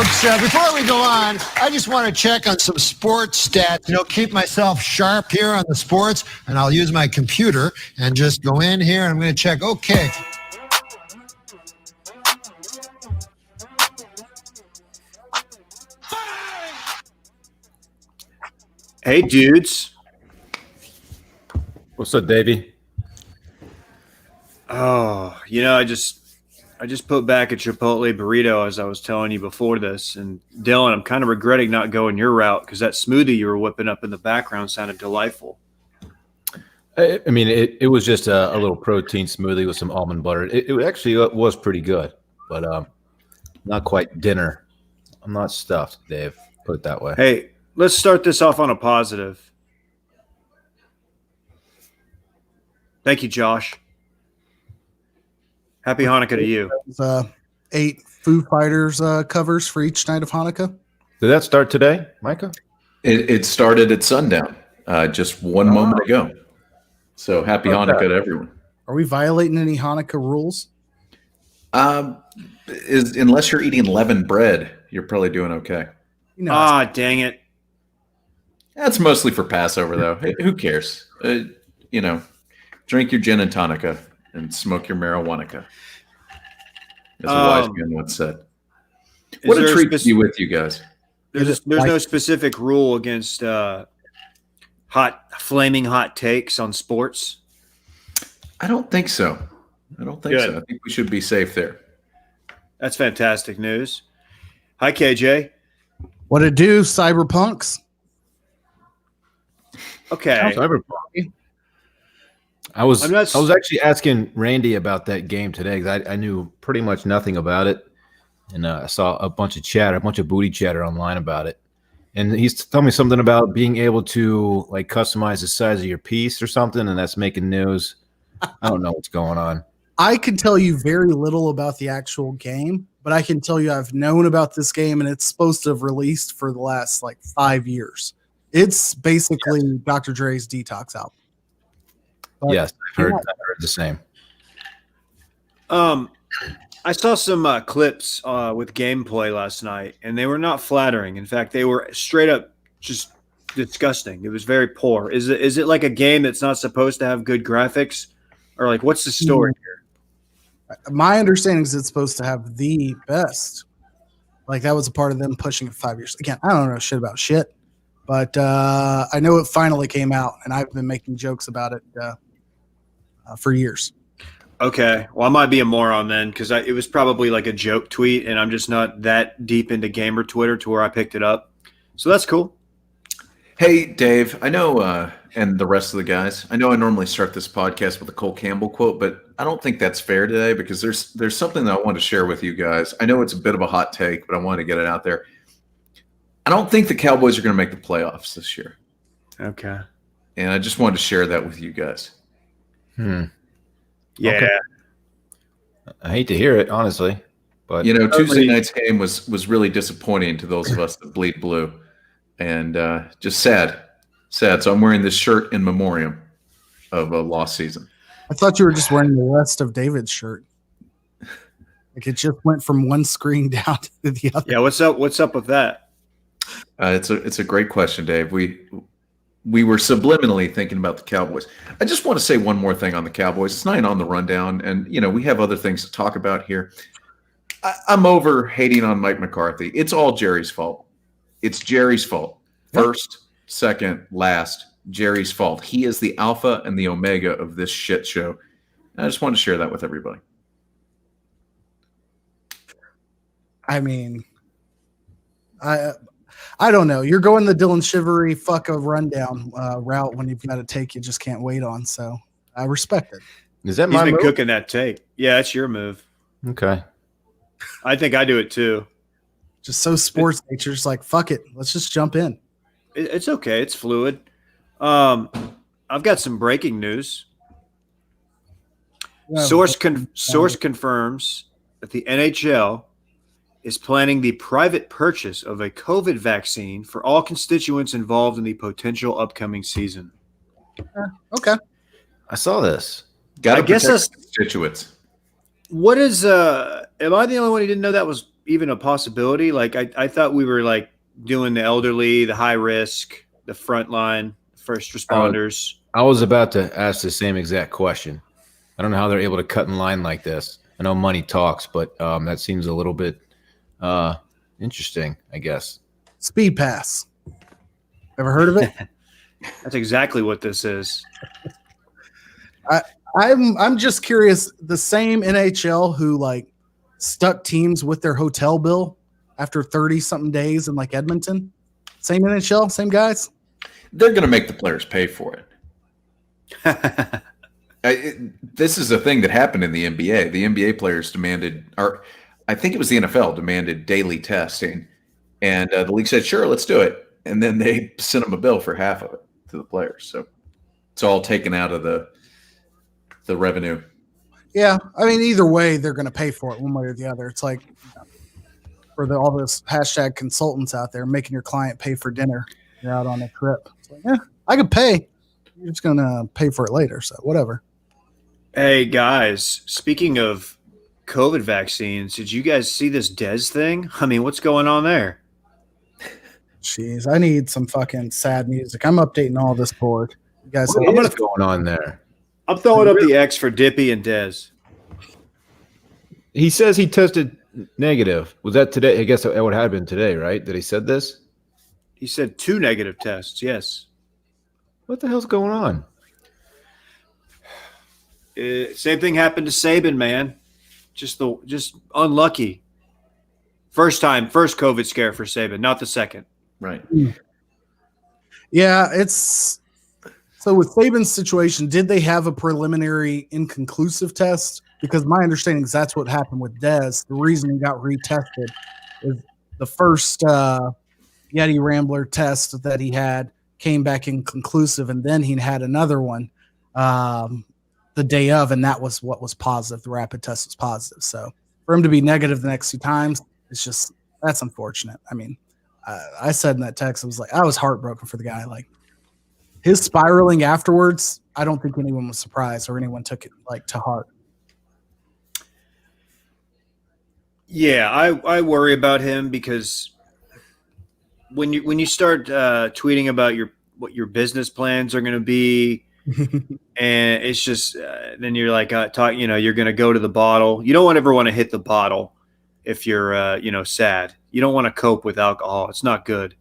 folks. Before we go on, I just want to check on some sports stats. Keep myself sharp here on the sports, and I'll use my computer and just go in here, and I'm going to check. Okay. Hey, dudes. What's up, Davey? Oh, I just put back a Chipotle burrito as I was telling you before this. And Dylan, I'm kind of regretting not going your route because that smoothie you were whipping up in the background sounded delightful. I mean, it was just a little protein smoothie with some almond butter. It actually was pretty good, but not quite dinner. I'm not stuffed, Dave. Put it that way. Hey, let's start this off on a positive. Thank you, Josh. Happy Hanukkah to you. 8 Foo Fighters covers for each night of Hanukkah. Did that start today, Micah? It started at sundown just one moment ago. So happy Hanukkah to everyone. Are we violating any Hanukkah rules? Unless you're eating leavened bread, you're probably doing okay. Dang it. That's mostly for Passover, though. Hey, who cares? Drink your gin and tonica and smoke your marijuana. As a wise man once said. What a treat to be with you guys. There's no specific rule against flaming hot takes on sports. I don't think so. I think we should be safe there. That's fantastic news. Hi, KJ. What it do, Cyberpunks? Okay. Cyberpunk. I was actually asking Randy about that game today because I knew pretty much nothing about it, and I saw a bunch of booty chatter online about it. And he's telling me something about being able to like customize the size of your piece or something, and that's making news. I don't know what's going on. I can tell you very little about the actual game, but I can tell you I've known about this game, and it's supposed to have released for the last 5 years. It's basically Dr. Dre's Detox album. But yes, I heard the same. I saw some clips with gameplay last night, and they were not flattering. In fact, they were straight up just disgusting. It was very poor. Is it like a game that's not supposed to have good graphics, or what's the story here? My understanding is it's supposed to have the best. That was a part of them pushing it 5 years. Again, I don't know shit about shit, but I know it finally came out, and I've been making jokes about it for years. Okay. Well, I might be a moron then because it was probably a joke tweet, and I'm just not that deep into gamer Twitter to where I picked it up. So that's cool. Hey, Dave, I know, and the rest of the guys, I know I normally start this podcast with a Cole Campbell quote, but I don't think that's fair today because there's something that I want to share with you guys. I know it's a bit of a hot take, but I want to get it out there. I don't think the Cowboys are going to make the playoffs this year. Okay. And I just wanted to share that with you guys. Yeah. Okay. I hate to hear it, honestly, but Tuesday night's game was really disappointing to those of us that bleed blue, and just sad. So I'm wearing this shirt in memoriam of a lost season. I thought you were just wearing the rest of David's shirt. It just went from one screen down to the other. Yeah. What's up with that? It's a great question, Dave. We were subliminally thinking about the Cowboys. I just want to say one more thing on the Cowboys. It's not on the rundown, and we have other things to talk about here. I'm over hating on Mike McCarthy. It's all Jerry's fault. It's Jerry's fault. First, second, last, Jerry's fault. He is the alpha and the omega of this shit show. And I just want to share that with everybody. I mean, I don't know. You're going the Dylan Shivery fuck a rundown route when you've got a take you just can't wait on. So I respect it. Is that He's my been move? cooking that take. Yeah, that's your move. Okay. I think I do it too. Just so sports nature, just fuck it. Let's just jump in. It's okay. It's fluid. I've got some breaking news. Source confirms that the NHL is planning the private purchase of a COVID vaccine for all constituents involved in the potential upcoming season. Okay. I saw this. Got to I guess protect constituents. What is Am I the only one who didn't know that was even a possibility? Like, I thought we were like doing the elderly, the high risk, the frontline, first responders. I was about to ask the same exact question. I don't know how they're able to cut in line like this. I know money talks, but that seems a little bit interesting, I guess. Speed pass. Ever heard of it? That's exactly what this is. I'm just curious. The same NHL who like stuck teams with their hotel bill after 30-something days in like Edmonton. Same NHL, same guys. They're going to make the players pay for it. This is a thing that happened in the NBA. The NBA players demanded, or I think it was the NFL demanded daily testing, and the league said, "Sure, let's do it." And then they sent them a bill for half of it to the players. So it's all taken out of the revenue. Yeah, I mean, either way, they're going to pay for it one way or the other. It's like for all those hashtag consultants out there making your client pay for dinner. You're out on a trip. It's like, yeah, I could pay. You're just going to pay for it later, so whatever. Hey, guys, speaking of COVID vaccines, did you guys see this Dez thing? I mean, what's going on there? Jeez, I need some fucking sad music. I'm updating all this board. You guys, What's going on there? I'm throwing up the X for Dippy and Dez. He says he tested negative. Was that today? I guess it would have been today, right? That he said this? He said 2 negative tests, yes. What the hell's going on? Same thing happened to Saban, man. Just unlucky. First COVID scare for Saban, not the second. Right. Yeah, it's so with Saban's situation, did they have a preliminary inconclusive test? Because my understanding is that's what happened with Dez. The reason he got retested is the first Yeti Rambler test that he had came back inconclusive, and then he had another one the day of, and that was what was positive. The rapid test was positive. So for him to be negative the next 2 times, it's just that's unfortunate. I mean, I said in that text, I was heartbroken for the guy. Like his spiraling afterwards, I don't think anyone was surprised or anyone took it like to heart. Yeah, I worry about him because when you start tweeting about what your business plans are going to be, and it's just then you're like you're going to go to the bottle. You don't ever want to hit the bottle if you're sad. You don't want to cope with alcohol. It's not good.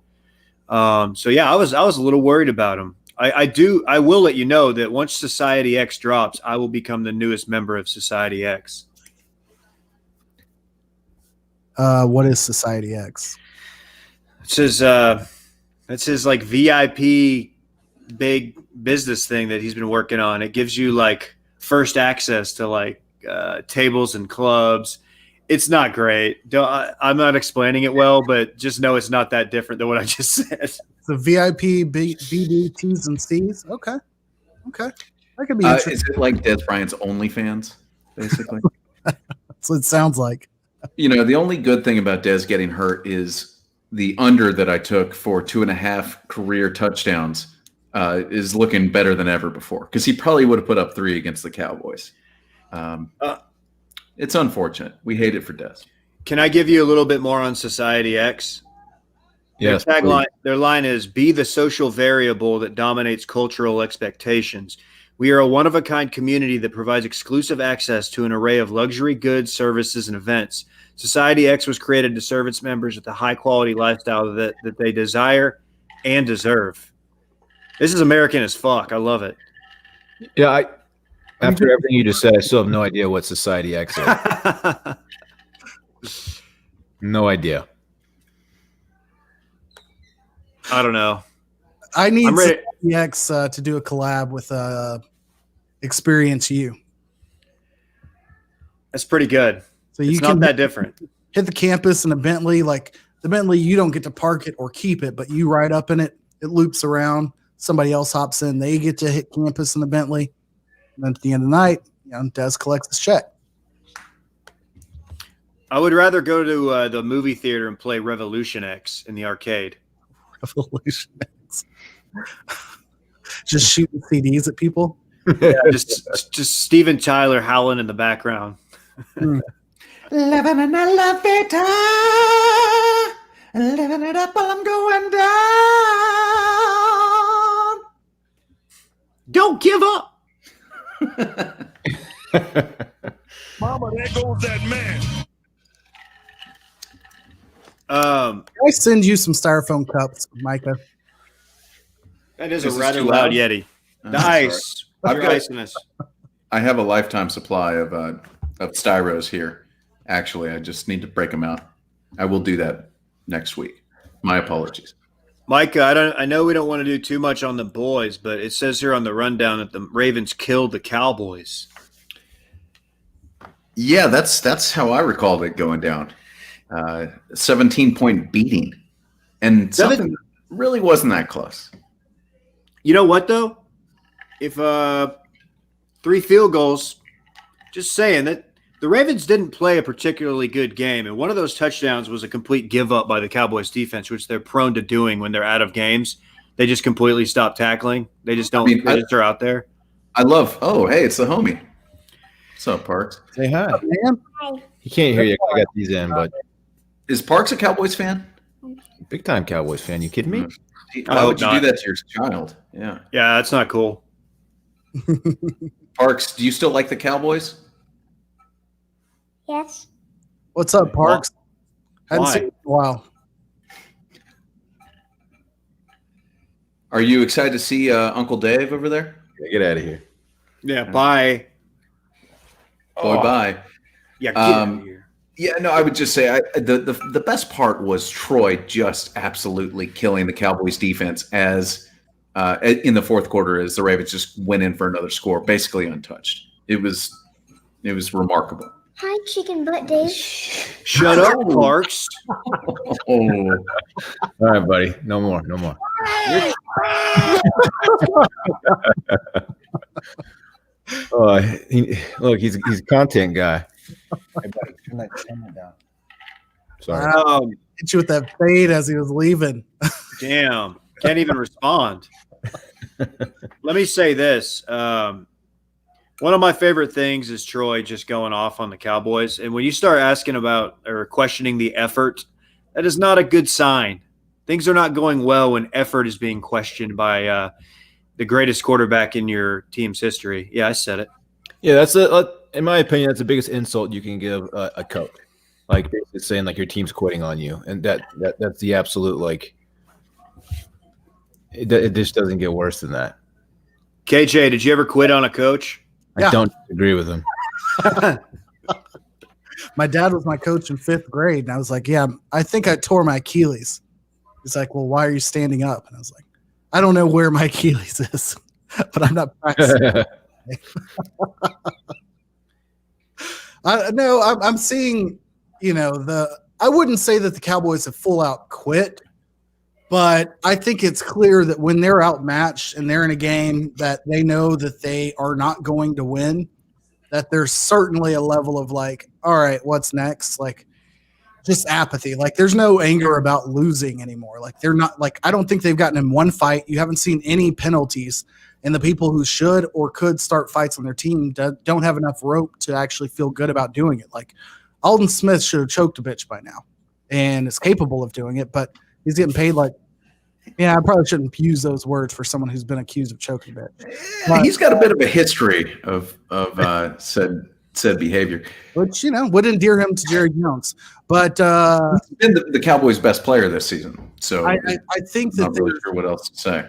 So yeah, I was a little worried about him. I will let you know that once Society X drops, I will become the newest member of Society X. What is Society X? It's his like VIP big business thing that he's been working on. It gives you like first access to like tables and clubs. It's not great. I'm not explaining it well, but just know it's not that different than what I just said. The VIP BD T's and C's. Okay. That could be interesting. Is it like Dez Bryant's OnlyFans, basically? That's what it sounds like. The only good thing about Dez getting hurt is the under that I took for 2.5 career touchdowns is looking better than ever before because he probably would have put up 3 against the Cowboys. It's unfortunate. We hate it for Dez. Can I give you a little bit more on Society X? Yes. Their line is, be the social variable that dominates cultural expectations. We are a one-of-a-kind community that provides exclusive access to an array of luxury goods, services, and events. Society X was created to serve its members with the high-quality lifestyle that they desire and deserve. This is American as fuck. I love it. Yeah, after everything you just said, I still have no idea what Society X is. No idea. I don't know. I need Society X to do a collab with Experience U. That's pretty good. So it's not that different. Hit the campus in a Bentley. Like the Bentley, you don't get to park it or keep it, but you ride up in it. It loops around. Somebody else hops in. They get to hit campus in the Bentley. And then at the end of the night, Dez collects his check. I would rather go to the movie theater and play Revolution X in the arcade. Revolution X. Just shooting CDs at people. Yeah, just Steven Tyler howling in the background. Living in elevator, living it up while I'm going down. Don't give up. Mama, there goes that man. Can I send you some styrofoam cups, Micah? That is This a is rather too loud loud? Yeti. Oh, The sorry. ice. I've Your got- ice in this. I have a lifetime supply of styros here. Actually, I just need to break them out. I will do that next week. My apologies. Micah, I know we don't want to do too much on the boys, but it says here on the rundown that the Ravens killed the Cowboys. Yeah, that's how I recalled it going down. 17-point beating, and something really wasn't that close. You know what, though? If 3 field goals, just saying that the Ravens didn't play a particularly good game, and one of those touchdowns was a complete give up by the Cowboys defense, which they're prone to doing when they're out of games. They just completely stop tackling. They just don't. They just are out there. I love. Oh, hey, it's the homie. What's up, Parks? Say hi. Man, He can't hear you. I got these in, but Is Parks a Cowboys fan? big time Cowboys fan. You kidding me? Why would you hope do not. that to your child? Yeah. Yeah, that's not cool. Parks, do you still like the Cowboys? Yes. what's up, Parks? Hadn't Why? seen you in a while. Are you excited to see Uncle Dave over there? Yeah, get out of here. Yeah, bye. Boy, bye. Yeah, get out of here. Yeah, no, I would just say the best part was Troy just absolutely killing the Cowboys defense as in the fourth quarter as the Ravens just went in for another score, basically untouched. It was remarkable. Hi, chicken butt Dave. Shut up, Parks. Oh, All right, buddy. No more. No more. Look, he's a content guy. Hey, buddy, turn that down. Sorry. Um, Hit you with that fade as he was leaving. Damn. Can't even respond. Let me say this. One of my favorite things is Troy just going off on the Cowboys. And when you start asking about or questioning the effort, that is not a good sign. Things are not going well when effort is being questioned by the greatest quarterback in your team's history. Yeah, I said it. Yeah, that's in my opinion, that's the biggest insult you can give a coach. Like basically saying like your team's quitting on you, and that's the absolute like. It just doesn't get worse than that. KJ, did you ever quit on a coach? I don't agree with him. My dad was my coach in 5th grade, and I was like, yeah, I think I tore my Achilles. He's like, well, why are you standing up? And I was like, I don't know where my Achilles is, but I'm not practicing. I'm seeing, I wouldn't say that the Cowboys have full out quit, but I think it's clear that when they're outmatched and they're in a game that they know that they are not going to win, that there's certainly a level of like, all right, what's next? Like just apathy. Like there's no anger about losing anymore. Like they're not like, I don't think they've gotten in one fight. You haven't seen any penalties, and the people who should or could start fights on their team don't have enough rope to actually feel good about doing it. Like Alden Smith should have choked a bitch by now and is capable of doing it, but he's getting paid like, yeah, I probably shouldn't use those words for someone who's been accused of choking a bitch. he's got a bit of a history of said behavior, which would endear him to Jerry Jones. But he's been the Cowboys' best player this season. So I think that I'm not really there's sure what else to say.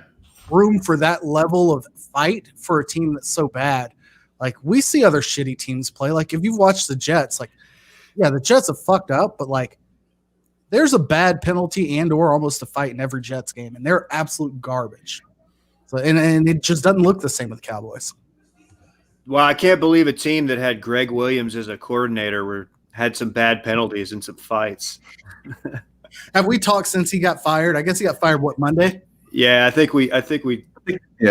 room for that level of fight for a team that's so bad. Like we see other shitty teams play. Like if you've watched the Jets, like yeah, the Jets have fucked up, but like there's a bad penalty and or almost a fight in every Jets game, and they're absolute garbage. So and it just doesn't look the same with the Cowboys. Well, I can't believe a team that had Greg Williams as a coordinator had some bad penalties and some fights. Have we talked since he got fired? I guess he got fired Monday? Yeah, I think we Yeah,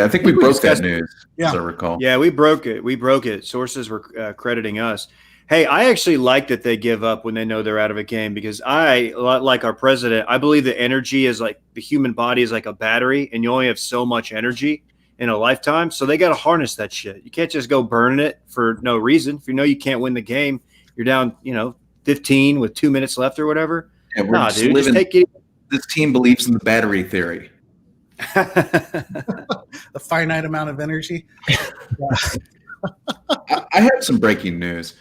I think we broke that news, as I recall. Yeah, we broke it. We broke it. Sources were crediting us. Hey, I actually like that they give up when they know they're out of a game because like our president, I believe that energy is like the human body is like a battery and you only have so much energy in a lifetime. So they got to harness that shit. You can't just go burning it for no reason. If you know you can't win the game, you're down, 15 with 2 minutes left or whatever. Yeah, we're Nah, just dude, just living. take it. This team believes in the battery theory. The finite amount of energy. I have some breaking news.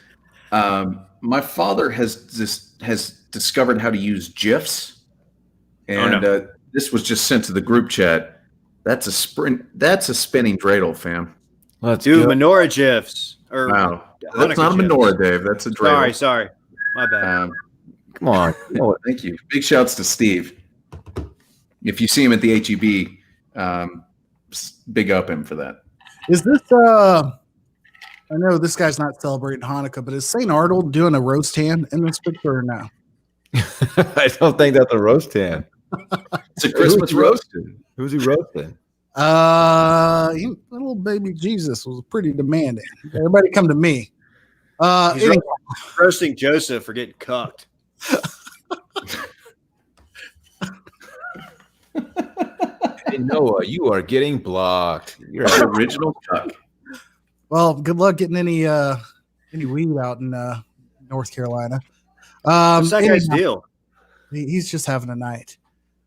My father has discovered how to use GIFs, and this was just sent to the group chat. That's a spinning dreidel, fam. Let's do go. menorah GIFs. Wow, that's not a menorah, Dave. That's a dreidel. Sorry, my bad. Come on. Thank you. Big shouts to Steve. If you see him at the HEB, big up him for that. Is this I know this guy's not celebrating Hanukkah, but is St. Arnold doing a roast hand in this picture or no? I don't think that's a roast hand. It's a Christmas roast. Who's he roasting? Little baby Jesus was pretty demanding. Everybody come to me. He's roasting Joseph for getting cucked. Hey, Noah, you are getting blocked. You're an original cuck. Well, good luck getting any weed out in North Carolina. What's that guy's deal? He's just having a night.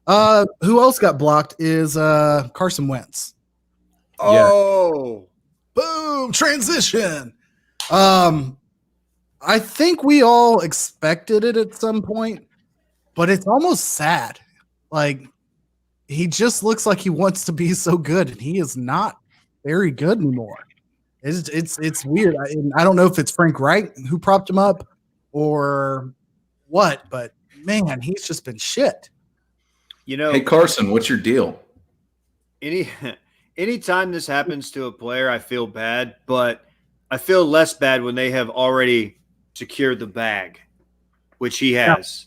Who else got blocked is Carson Wentz. Oh, boom! Transition. I think we all expected it at some point, but it's almost sad. Like, he just looks like he wants to be so good, and he is not very good anymore. It's weird. I don't know if it's Frank Wright who propped him up or what, but man, he's just been shit. Hey Carson, what's your deal? Anytime this happens to a player, I feel bad, but I feel less bad when they have already secured the bag, which he has.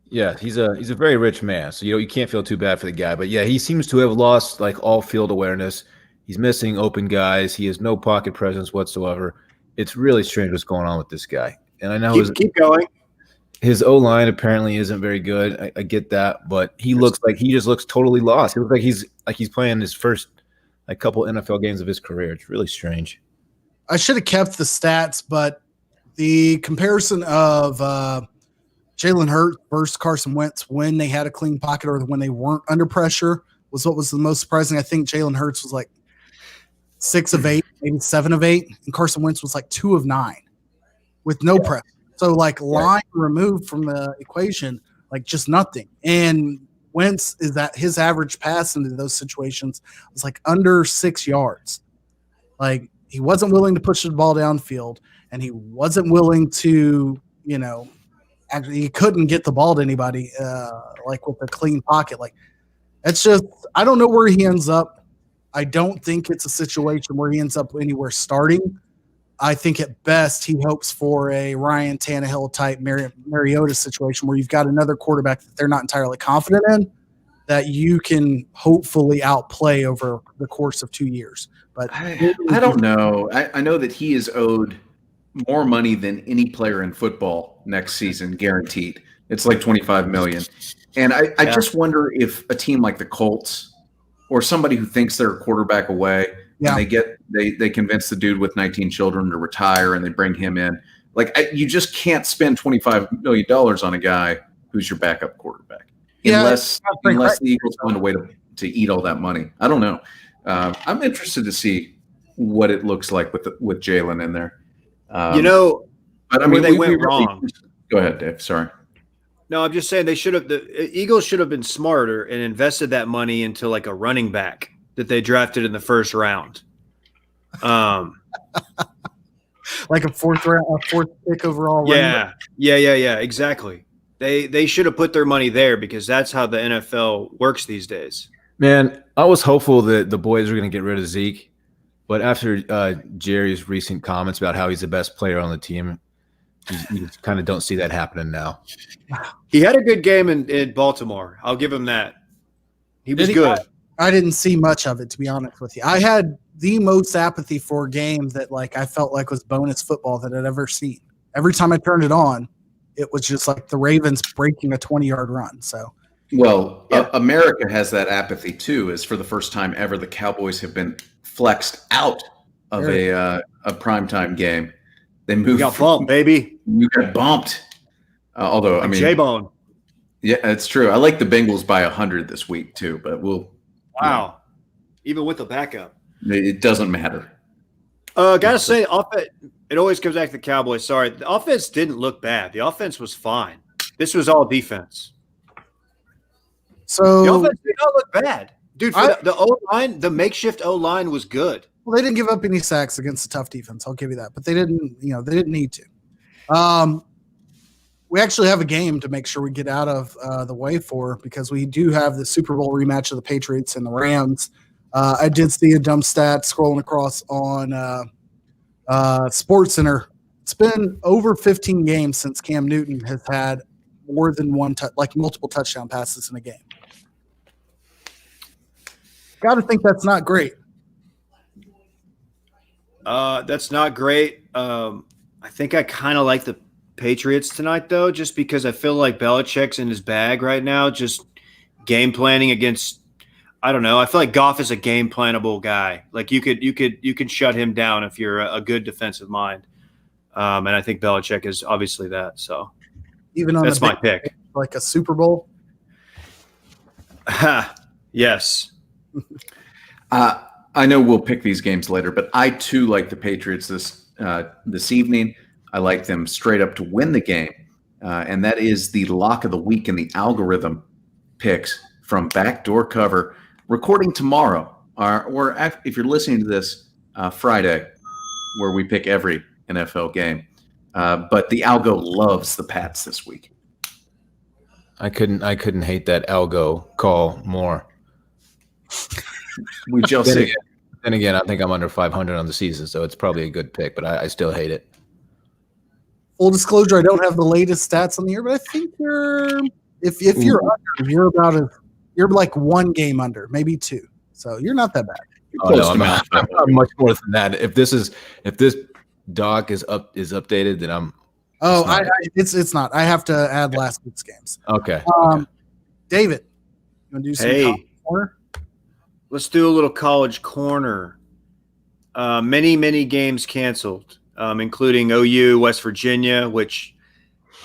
Yeah, he's a very rich man, so you can't feel too bad for the guy. But yeah, he seems to have lost like all field awareness. He's missing open guys. He has no pocket presence whatsoever. It's really strange what's going on with this guy. And I know keep going. His O-line apparently isn't very good. I get that, but he just looks totally lost. He looks like he's playing his first couple NFL games of his career. It's really strange. I should have kept the stats, but the comparison of Jalen Hurts versus Carson Wentz when they had a clean pocket or when they weren't under pressure was what was the most surprising. I think Jalen Hurts was like 6 of 8, maybe 7 of 8, and Carson Wentz was like 2 of 9 with no pressure. So line removed from the equation, just nothing. And Wentz is that his average pass into those situations was under 6 yards. He wasn't willing to push the ball downfield, and he wasn't willing to, actually he couldn't get the ball to anybody with a clean pocket. It's just, I don't know where he ends up. I don't think it's a situation where he ends up anywhere starting. I think at best he hopes for a Ryan Tannehill type Mariota situation where you've got another quarterback that they're not entirely confident in that you can hopefully outplay over the course of 2 years. But I don't know. I know that he is owed more money than any player in football next season, guaranteed. It's like $25 million. And I just wonder if a team like the Colts or somebody who thinks they're a quarterback away, and they convince the dude with 19 children to retire and they bring him in. You just can't spend $25 million on a guy who's your backup quarterback unless the Eagles find a way to eat all that money. I don't know. I'm interested to see what it looks like with Jalen in there. But I mean, they went wrong. Go ahead, Dave. Sorry. No, I'm just saying the Eagles should have been smarter and invested that money into a running back that they drafted in the first round. A fourth pick overall. Yeah, exactly. They should have put their money there because that's how the NFL works these days. Man, I was hopeful that the boys were going to get rid of Zeke, but after Jerry's recent comments about how he's the best player on the team, you kind of don't see that happening now. He had a good game in Baltimore. I'll give him that. He was good. I didn't see much of it, to be honest with you. I had the most apathy for a game that I felt like was bonus football that I'd ever seen. Every time I turned it on, it was just the Ravens breaking a 20-yard run. So, America has that apathy too. As for the first time ever, the Cowboys have been flexed out of a primetime game. They moved. You got bumped, baby. You got bumped. Although, I mean, J-Bone. Yeah, it's true. I like the Bengals by 100 this week too, but Wow. Even with the backup. It doesn't matter. Gotta say, it always comes back to the Cowboys. Sorry. The offense didn't look bad. The offense was fine. This was all defense. So the offense did not look bad. Dude, for the O-line, the makeshift O-line was good. Well, they didn't give up any sacks against a tough defense. I'll give you that. But they didn't need to. We actually have a game to make sure we get out of the way for, because we do have the Super Bowl rematch of the Patriots and the Rams. I did see a dumb stat scrolling across on SportsCenter. It's been over 15 games since Cam Newton has had more than multiple touchdown passes in a game. Got to think that's not great. That's not great. I think I kind of like the Patriots tonight, though, just because I feel like Belichick's in his bag right now, just game planning against. I don't know. I feel like Goff is a game plannable guy. Like you could shut him down if you're a good defensive mind. And I think Belichick is obviously that. So even on that's my pick, like a Super Bowl. Yes. I know we'll pick these games later, but I too like the Patriots this evening. I like them straight up to win the game, and that is the lock of the week in the algorithm picks from Backdoor Cover, recording tomorrow, or if you're listening to this Friday, where we pick every NFL game. But the algo loves the Pats this week. I couldn't hate that algo call more. We shall see. Then again, I think I'm under 500 on the season, so it's probably a good pick, but I still hate it. Full disclosure, I don't have the latest stats on the year, but I think if you're under, you're like one game under, maybe two. So you're not that bad. I'm much more than that. If this doc is updated, then I'm. It's not. I have to add last week's games. Okay. David, you want to do some corner? Let's do a little college corner. Many games canceled, including OU, West Virginia, which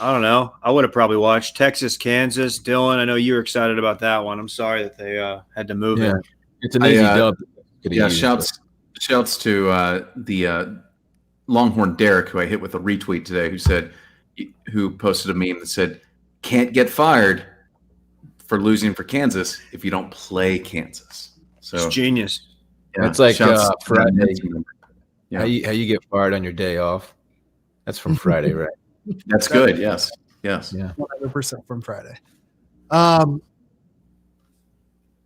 I don't know. I would have probably watched. Texas, Kansas. Dylan, I know you were excited about that one. I'm sorry that they had to move it. It's an easy dub. Yeah, shouts to the Longhorn Derek, who I hit with a retweet today, who posted a meme that said, "Can't get fired for losing for Kansas if you don't play Kansas." So it's genius. Yeah, it's like Friday. Yeah. How you get fired on your day off? That's from Friday, right? That's good. Yes. Yeah. 100% from Friday.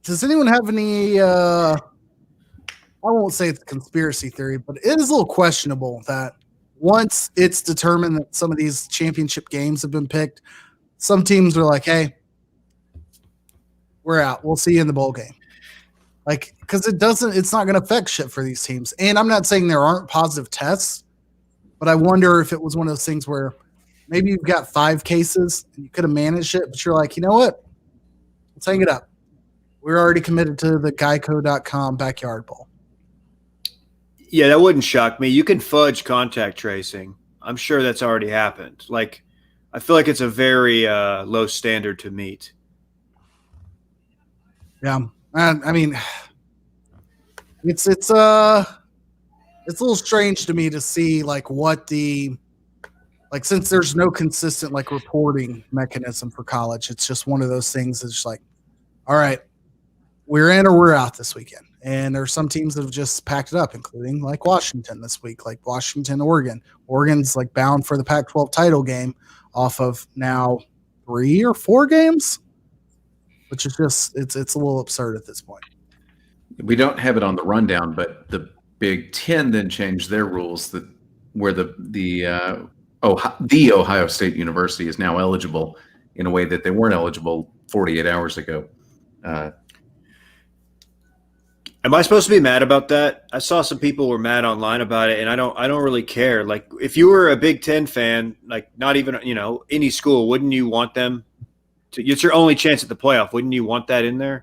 Does anyone have any? I won't say it's a conspiracy theory, but it is a little questionable that once it's determined that some of these championship games have been picked, some teams are like, "Hey, we're out. We'll see you in the bowl game." Like, because it's not going to affect shit for these teams. And I'm not saying there aren't positive tests, but I wonder if it was one of those things where maybe you've got 5 cases and you could have managed it, but you're like, you know what? Let's hang it up. We're already committed to the Geico.com backyard bowl. Yeah, that wouldn't shock me. You can fudge contact tracing. I'm sure that's already happened. Like, I feel like it's a very low standard to meet. Yeah. I mean, it's a little strange to me to see like what since there's no consistent like reporting mechanism for college, it's just one of those things that's just like, all right, we're in or we're out this weekend. And there's some teams that have just packed it up, including like Washington this week, like Washington, Oregon. Oregon's like bound for the Pac-12 title game off of now 3 or 4 games. Which is just it's a little absurd at this point. We don't have it on the rundown, but the Big Ten then changed their rules where the Ohio State University is now eligible in a way that they weren't eligible 48 hours ago. Am I supposed to be mad about that? I saw some people were mad online about it, and I don't really care. Like, if you were a Big Ten fan, like not even any school, wouldn't you want them? It's your only chance at the playoff. Wouldn't you want that in there?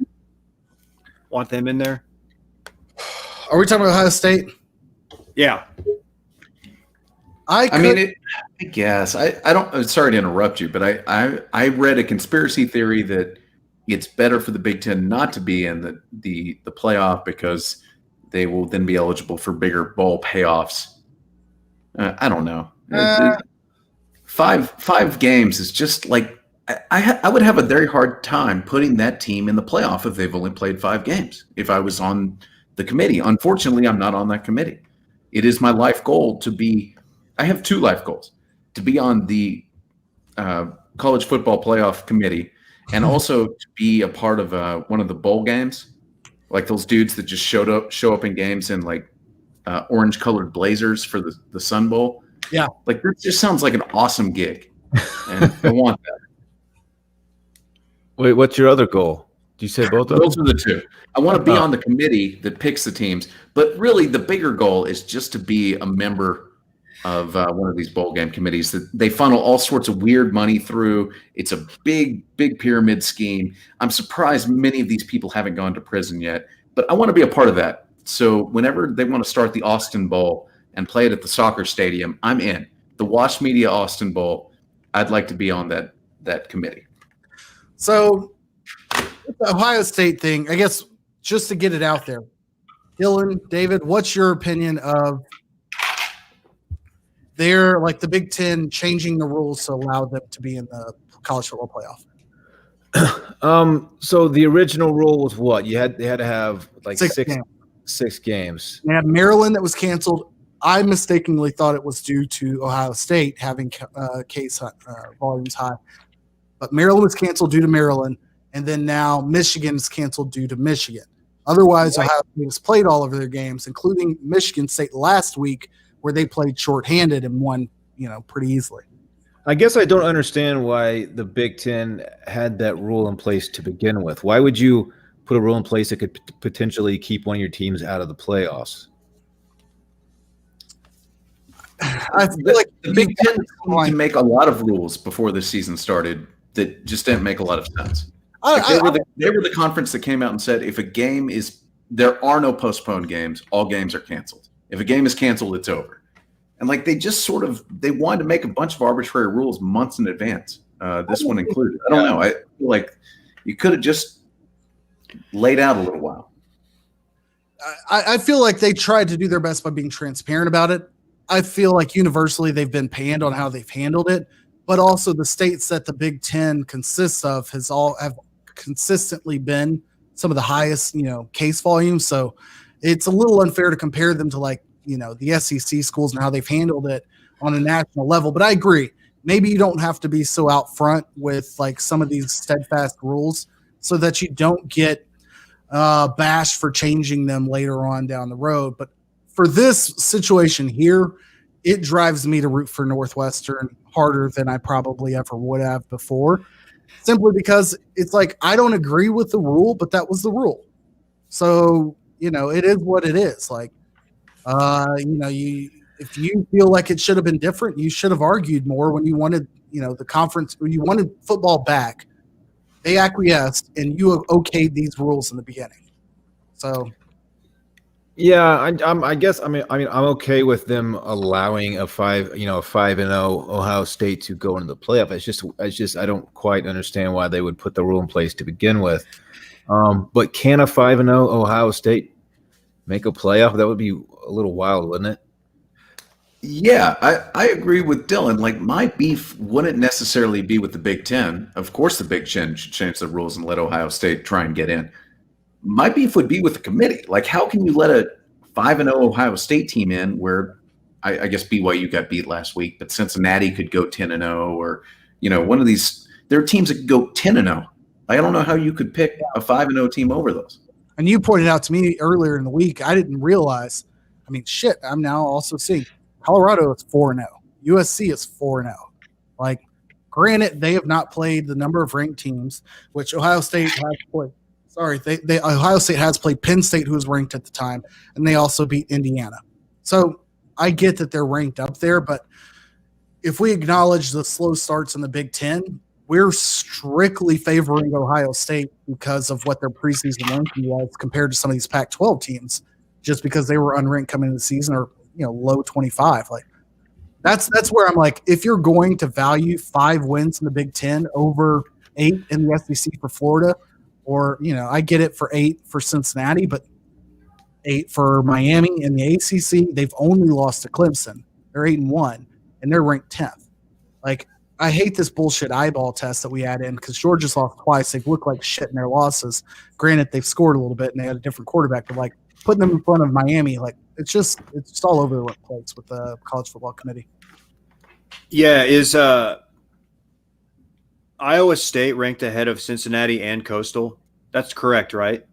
Want them in there? Are we talking about Ohio State? Yeah. I guess I don't. Sorry to interrupt you, but I read a conspiracy theory that it's better for the Big Ten not to be in the playoff because they will then be eligible for bigger bowl payoffs. I don't know. Five games is just like I would have a very hard time putting that team in the playoff if they've only played 5 games. If I was on the committee, unfortunately, I'm not on that committee. It is my life goal to be. I have 2 life goals: to be on the college football playoff committee, and also to be a part of one of the bowl games, like those dudes that just show up in games in like orange colored blazers for the Sun Bowl. Yeah, like that just sounds like an awesome gig, and I want that. Wait, what's your other goal? Do you say both of them? Those are the 2. I want to be on the committee that picks the teams, but really the bigger goal is just to be a member of one of these bowl game committees that they funnel all sorts of weird money through. It's a big pyramid scheme. I'm surprised many of these people haven't gone to prison yet, but I want to be a part of that. So whenever they want to start the Austin Bowl and play it at the soccer stadium, I'm in. The Wash Media Austin Bowl, I'd like to be on that committee. So the Ohio State thing, I guess, just to get it out there, Dylan, David, what's your opinion of they're like the Big Ten changing the rules to allow them to be in the college football playoff? So the original rule was what? They had to have like 6 games. They had Maryland that was canceled. I mistakenly thought it was due to Ohio State having case volumes high, but Maryland was canceled due to Maryland, and then now Michigan is canceled due to Michigan. Otherwise, Ohio State has played all of their games, including Michigan State last week, where they played shorthanded and won, pretty easily. I guess I don't understand why the Big Ten had that rule in place to begin with. Why would you put a rule in place that could potentially keep one of your teams out of the playoffs? I feel like the Big Ten wanted to make a lot of rules before the season started that just didn't make a lot of sense. They were the conference that came out and said if a game there are no postponed games, all games are canceled. If a game is canceled, it's over. And like they wanted to make a bunch of arbitrary rules months in advance. This one included. I don't know. I feel like you could have just laid out a little while. I feel like they tried to do their best by being transparent about it. I feel like universally they've been panned on how they've handled it, but also the states that the Big Ten consists of have consistently been some of the highest, case volumes. So it's a little unfair to compare them to the SEC schools and how they've handled it on a national level. But I agree. Maybe you don't have to be so out front with like some of these steadfast rules so that you don't get bashed for changing them later on down the road. But for this situation here, it drives me to root for Northwestern harder than I probably ever would have before, simply because it's like I don't agree with the rule, but that was the rule. So, it is what it is. Like, if you feel like it should have been different, you should have argued more when you wanted, the conference, when you wanted football back. They acquiesced, and you okayed these rules in the beginning. So, yeah, I guess I'm okay with them allowing a 5-0 Ohio State to go into the playoff. It's just I don't quite understand why they would put the rule in place to begin with. But can a 5-0 Ohio State make a playoff? That would be a little wild, wouldn't it? Yeah, I agree with Dylan. Like, my beef wouldn't necessarily be with the Big Ten. Of course, the Big Ten should change the rules and let Ohio State try and get in. My beef would be with the committee. Like, how can you let a 5-0 Ohio State team in where I guess BYU got beat last week, but Cincinnati could go 10-0 or, one of these – there are teams that could go 10-0. I don't know how you could pick a 5-0 team over those. And you pointed out to me earlier in the week, I didn't realize. I'm now also seeing Colorado is 4-0. USC is 4-0. Like, granted, they have not played the number of ranked teams, which Ohio State has played. Ohio State has played Penn State, who was ranked at the time, and they also beat Indiana. So I get that they're ranked up there, but if we acknowledge the slow starts in the Big Ten, we're strictly favoring Ohio State because of what their preseason ranking was compared to some of these Pac-12 teams, just because they were unranked coming into the season or low 25. Like, That's where I'm like, if you're going to value 5 wins in the Big Ten over 8 in the SEC for Florida, or I get it for 8 for Cincinnati, but 8 for Miami in the ACC, they've only lost to Clemson. They're 8-1, and they're ranked 10th. Like, I hate this bullshit eyeball test that we add in because Georgia's lost twice. They've looked like shit in their losses. Granted, they've scored a little bit and they had a different quarterback, but like putting them in front of Miami, like it's just all over the place with the college football committee. Yeah, is Iowa State ranked ahead of Cincinnati and Coastal? That's correct, right?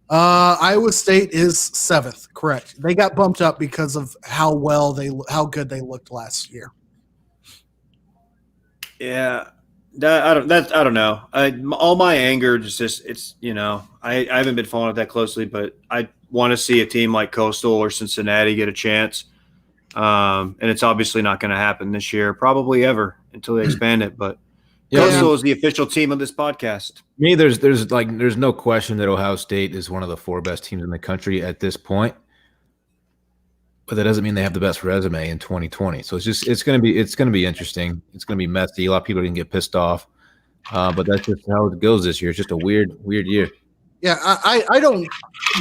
Iowa State is 7th, correct. They got bumped up because of how good they looked last year. Yeah, I don't know. All my anger is just I haven't been following it that closely, but I want to see a team like Coastal or Cincinnati get a chance, and it's obviously not going to happen this year, probably ever until they expand it. But Coastal is the official team of this podcast. Me, there's no question that Ohio State is one of the 4 best teams in the country at this point. But that doesn't mean they have the best resume in 2020. So it's going to be interesting. It's going to be messy. A lot of people are going to get pissed off. But that's just how it goes this year. It's just a weird year. Yeah, I don't.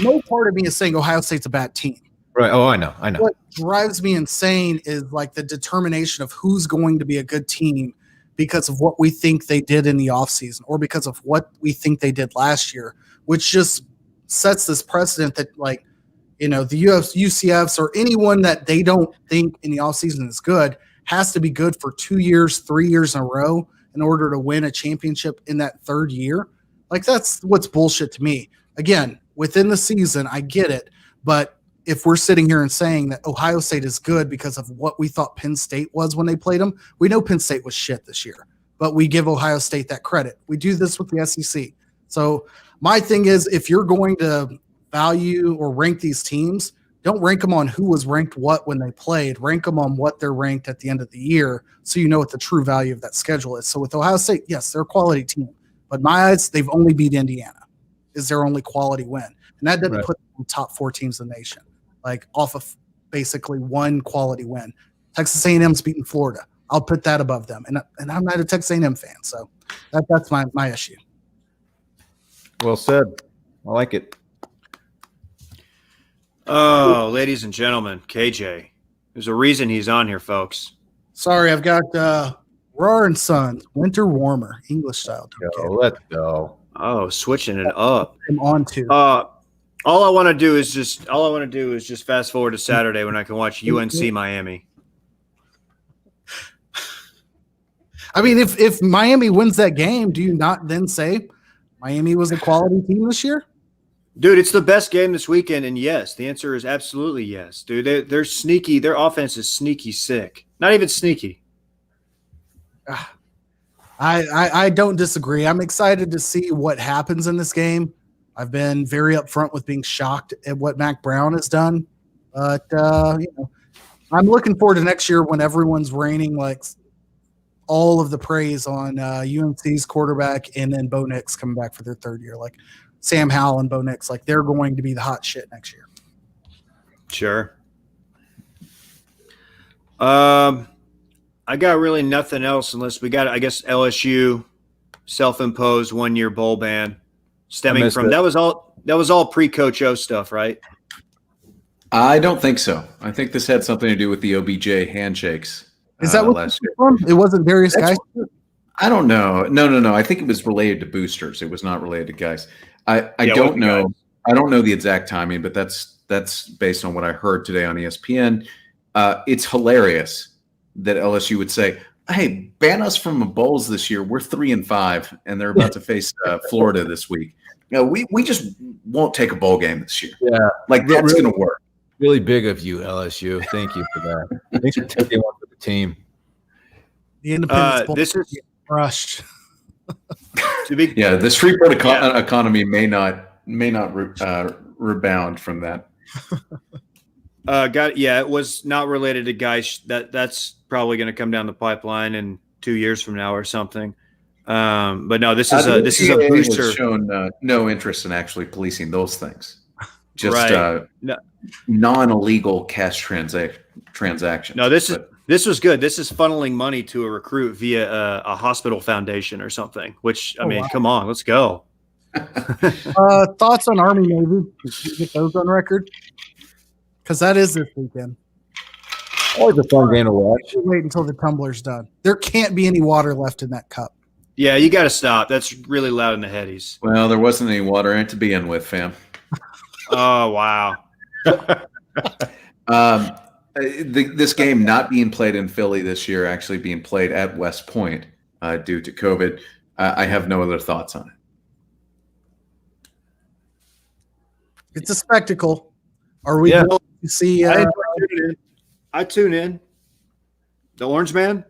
No part of me is saying Ohio State's a bad team. Right. Oh, I know. What drives me insane is like the determination of who's going to be a good team because of what we think they did in the offseason or because of what we think they did last year, which just sets this precedent that like, the UCFs or anyone that they don't think in the offseason is good has to be good for 2 years, 3 years in a row in order to win a championship in that 3rd year. Like, that's what's bullshit to me. Again, within the season, I get it. But if we're sitting here and saying that Ohio State is good because of what we thought Penn State was when they played them, we know Penn State was shit this year. But we give Ohio State that credit. We do this with the SEC. So my thing is, if you're going to value or rank these teams, don't rank them on who was ranked what when they played. Rank them on what they're ranked at the end of the year so you know what the true value of that schedule is. So with Ohio State, yes, they're a quality team. But in my eyes, they've only beat Indiana is their only quality win. And that doesn't put them in the top 4 teams in the nation, like off of basically one quality win. Texas A&M's beating Florida. I'll put that above them. And I'm not a Texas A&M fan, so that's my issue. Well said. I like it. Oh, ladies and gentlemen, KJ. There's a reason he's on here, folks. Sorry, I've got Roar and Sons, Winter Warmer, English style. Let's go. Oh, switching it up. I'm on to. All I want to do is just fast forward to Saturday when I can watch UNC Miami. I mean, if Miami wins that game, do you not then say Miami was a quality team this year? Dude, it's the best game this weekend, and yes, the answer is absolutely yes. Dude, they're sneaky. Their offense is sneaky sick. Not even sneaky. I don't disagree. I'm excited to see what happens in this game. I've been very upfront with being shocked at what Mac Brown has done. But, I'm looking forward to next year when everyone's raining like all of the praise on UNC's quarterback and then Bo Nix coming back for their 3rd year. Like, Sam Howell and Bo Nix, like they're going to be the hot shit next year. Sure. I got really nothing else unless we got, I guess, LSU self-imposed 1-year bowl ban stemming from that was all pre-Coach O stuff, right? I don't think so. I think this had something to do with the OBJ handshakes. Is that what last year? It wasn't Darius Guys? I don't know. No. I think it was related to boosters. It was not related to guys. I don't know. Guys. I don't know the exact timing, but that's based on what I heard today on ESPN. It's hilarious that LSU would say, "Hey, ban us from the bowls this year. We're 3-5, and they're about to face Florida this week. We just won't take a bowl game this year." Yeah, like that's really, going to work. Really big of you, LSU. Thank you for that. Thanks for taking one for the team. The Independence Bowl this is crushed. This Freeport economy may not rebound from that. It was not related to guys. That's probably going to come down the pipeline in 2 years from now or something. But no, this is a booster. Has shown no interest in actually policing those things. Just non-illegal cash transactions. No, this This was good. This is funneling money to a recruit via a hospital foundation or something, which, I mean, wow. come on, let's go. Thoughts on Army Navy? Can you get those on record? Because that is this weekend. Always a fun game to watch. Wait until the tumbler's done. There can't be any water left in that cup. Yeah, you got to stop. That's really loud in the headies. Well, there wasn't any water in it to begin with, fam. Oh, wow. This game not being played in Philly this year, actually being played at West Point due to COVID. I have no other thoughts on it. It's a spectacle. Are we going to see? I tune in. The Orange Man?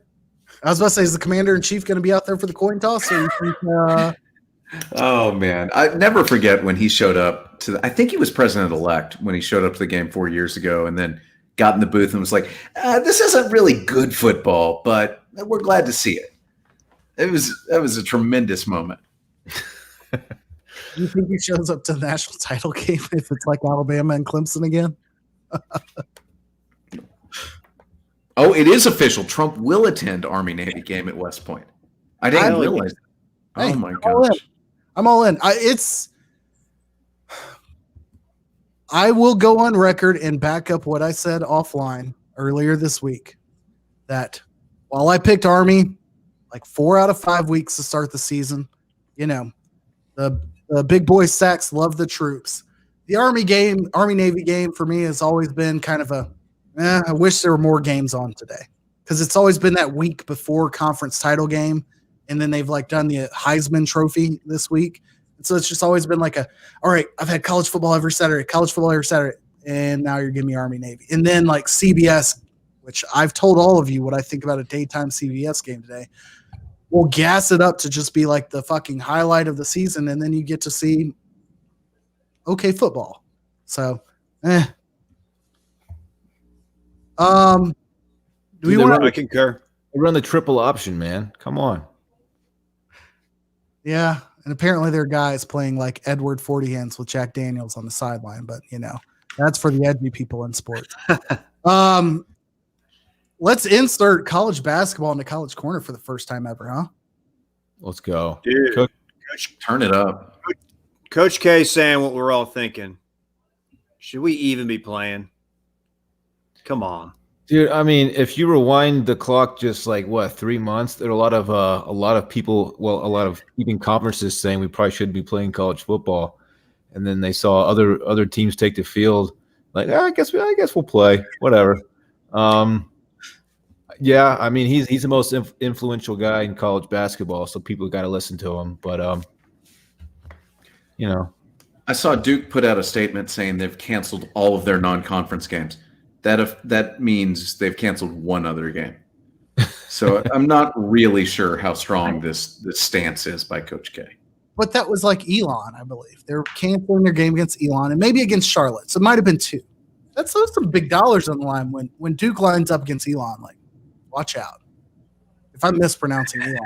I was about to say, is the commander-in-chief going to be out there for the coin toss? Or you think, Oh, man. I never forget when he showed up I think he was president-elect when he showed up to the game 4 years ago and then got in the booth and was like, this isn't really good football, but we're glad to see it. That was a tremendous moment. Do you think he shows up to the national title game if it's like Alabama and Clemson again? Oh, it is official. Trump will attend Army-Navy game at West Point. I didn't realize that. Hey, oh, my gosh. I'm all in. I will go on record and back up what I said offline earlier this week, that while I picked Army like 4 out of 5 weeks to start the season, you know, the big boy sacks love the troops. The Army-Navy game for me has always been kind of I wish there were more games on today, because it's always been that week before conference title game, and then they've like done the Heisman Trophy this week. And so it's just always been like all right, I've had college football every Saturday, and now you're giving me Army-Navy. And then like CBS, which I've told all of you what I think about a daytime CBS game today, we'll gas it up to just be like the fucking highlight of the season, and then you get to see okay football. So, do we want to? I concur. They run the triple option, man. Come on. Yeah, and apparently there are guys playing like Edward 40 Hands with Jack Daniels on the sideline, but you know, that's for the edgy people in sports. Let's insert college basketball into College Corner for the first time ever, huh? Let's go. Dude, Coach, Turn it up. Coach K saying what we're all thinking. Should we even be playing? Come on. dude. I mean, if you rewind the clock just like 3 months, there are a lot of people, a lot of even conferences saying we probably should be playing college football, and then they saw other teams take the field. Like, I guess we'll play, whatever. Yeah, I mean, he's the most influential guy in college basketball, so people got to listen to him. But you know, I saw Duke put out a statement saying they've canceled all of their non-conference games. That means they've canceled one other game. So I'm not really sure how strong this stance is by Coach K. But that was like Elon, I believe. They're canceling their game against Elon and maybe against Charlotte. So it might have been 2. That's some big dollars on the line when Duke lines up against Elon. Like, watch out. If I'm mispronouncing Elon,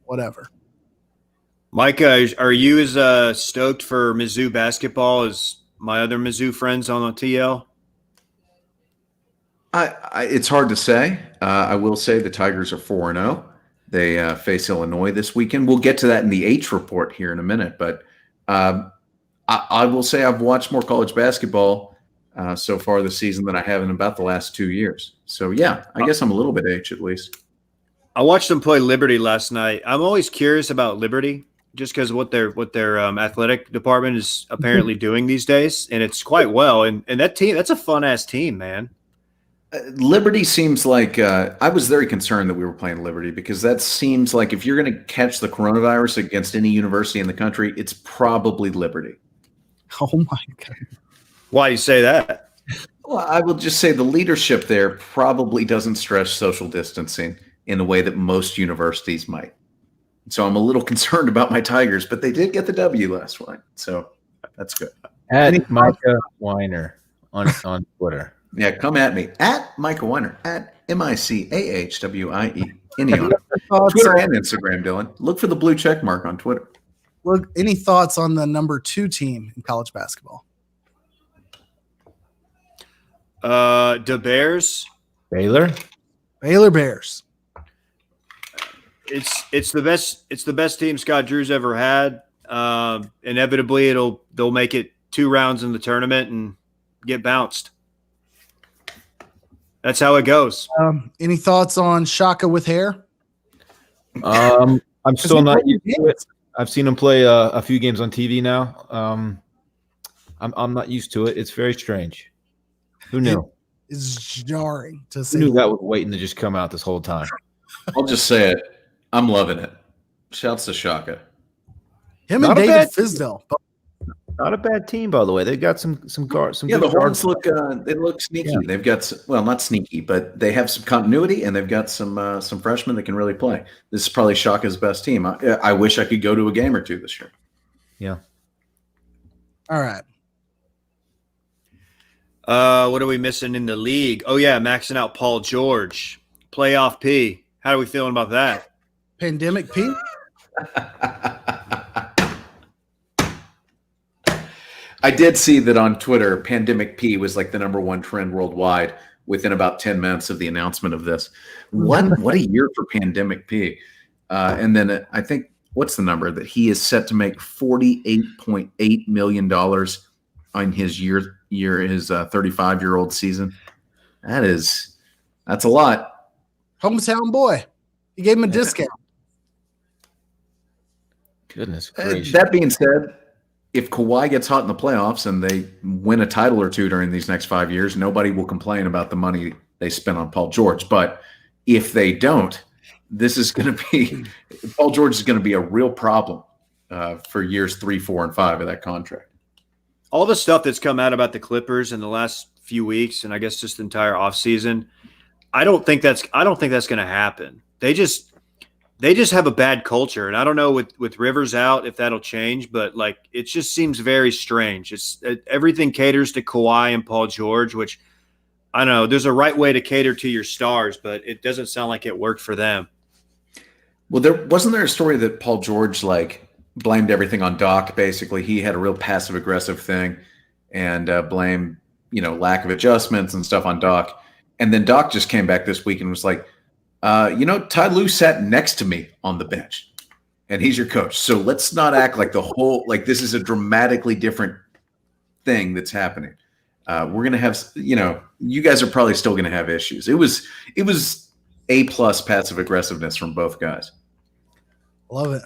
whatever. Micah, are you as stoked for Mizzou basketball as my other Mizzou friends on the TL? It's hard to say. I will say the Tigers are 4-0. They face Illinois this weekend. We'll get to that in the H report here in a minute. But I will say I've watched more college basketball so far this season than I have in about the last 2 years. So, yeah, I guess I'm a little bit H at least. I watched them play Liberty last night. I'm always curious about Liberty just because of what their athletic department is apparently doing these days, and it's quite well. And that team, that's a fun-ass team, man. Liberty seems like I was very concerned that we were playing Liberty because that seems like if you're going to catch the coronavirus against any university in the country, it's probably Liberty. Oh, my God. Why do you say that? Well, I will just say the leadership there probably doesn't stress social distancing in a way that most universities might. So I'm a little concerned about my Tigers, but they did get the W last night. So that's good. at Micah Weiner on Twitter. Yeah, come at me. At Micah Weiner. At MICAHWIE. Any on Twitter and Instagram, Dylan. Look for the blue check mark on Twitter. Look, any thoughts on the number 2 team in college basketball? The Bears. Baylor Bears. It's the best team Scott Drew's ever had. Inevitably, they'll make it 2 rounds in the tournament and get bounced. That's how it goes. Any thoughts on Shaka with hair? I'm still not used to it. I've seen him play a few games on TV now. I'm not used to it. It's very strange. Who knew? It's jarring to Who say. knew that was waiting to just come out this whole time? I'll just say it. I'm loving it. Shouts to Shaka. Him Not and a David bad- Fisdale. Not a bad team, by the way. They've got some guards. Yeah, good the Hornets guards. they look sneaky. Yeah. They've got not sneaky, but they have some continuity, and they've got some freshmen that can really play. This is probably Shaka's best team. I wish I could go to a game or 2 this year. Yeah. All right. What are we missing in the league? Oh yeah, maxing out Paul George, playoff P. How are we feeling about that? Pandemic P. I did see that on Twitter. Pandemic P was like the #1 trend worldwide within about 10 minutes of the announcement of this. What a year for Pandemic P. And then I think, what's the number that he is set to make $48.8 million on his his 35-year-old season. That's a lot. Hometown boy. He gave him a discount. Goodness gracious. That being said, if Kawhi gets hot in the playoffs and they win a title or 2 during these next 5 years, nobody will complain about the money they spent on Paul George. But if they don't, this is going to be – Paul George is going to be a real problem for years 3, 4, and 5 of that contract. All the stuff that's come out about the Clippers in the last few weeks, and I guess just the entire offseason, I don't think that's going to happen. They just have a bad culture, and I don't know with Rivers out if that'll change, but like it just seems very strange. Everything caters to Kawhi and Paul George, which I don't know. There's a right way to cater to your stars, but it doesn't sound like it worked for them. Well, wasn't there a story that Paul George blamed everything on Doc? Basically, he had a real passive aggressive thing and blamed lack of adjustments and stuff on Doc. And then Doc just came back this week and was like, Ty Lue sat next to me on the bench, and he's your coach. So let's not act like this is a dramatically different thing that's happening. We're gonna have, you guys are probably still gonna have issues. It was A+ passive aggressiveness from both guys. Love it.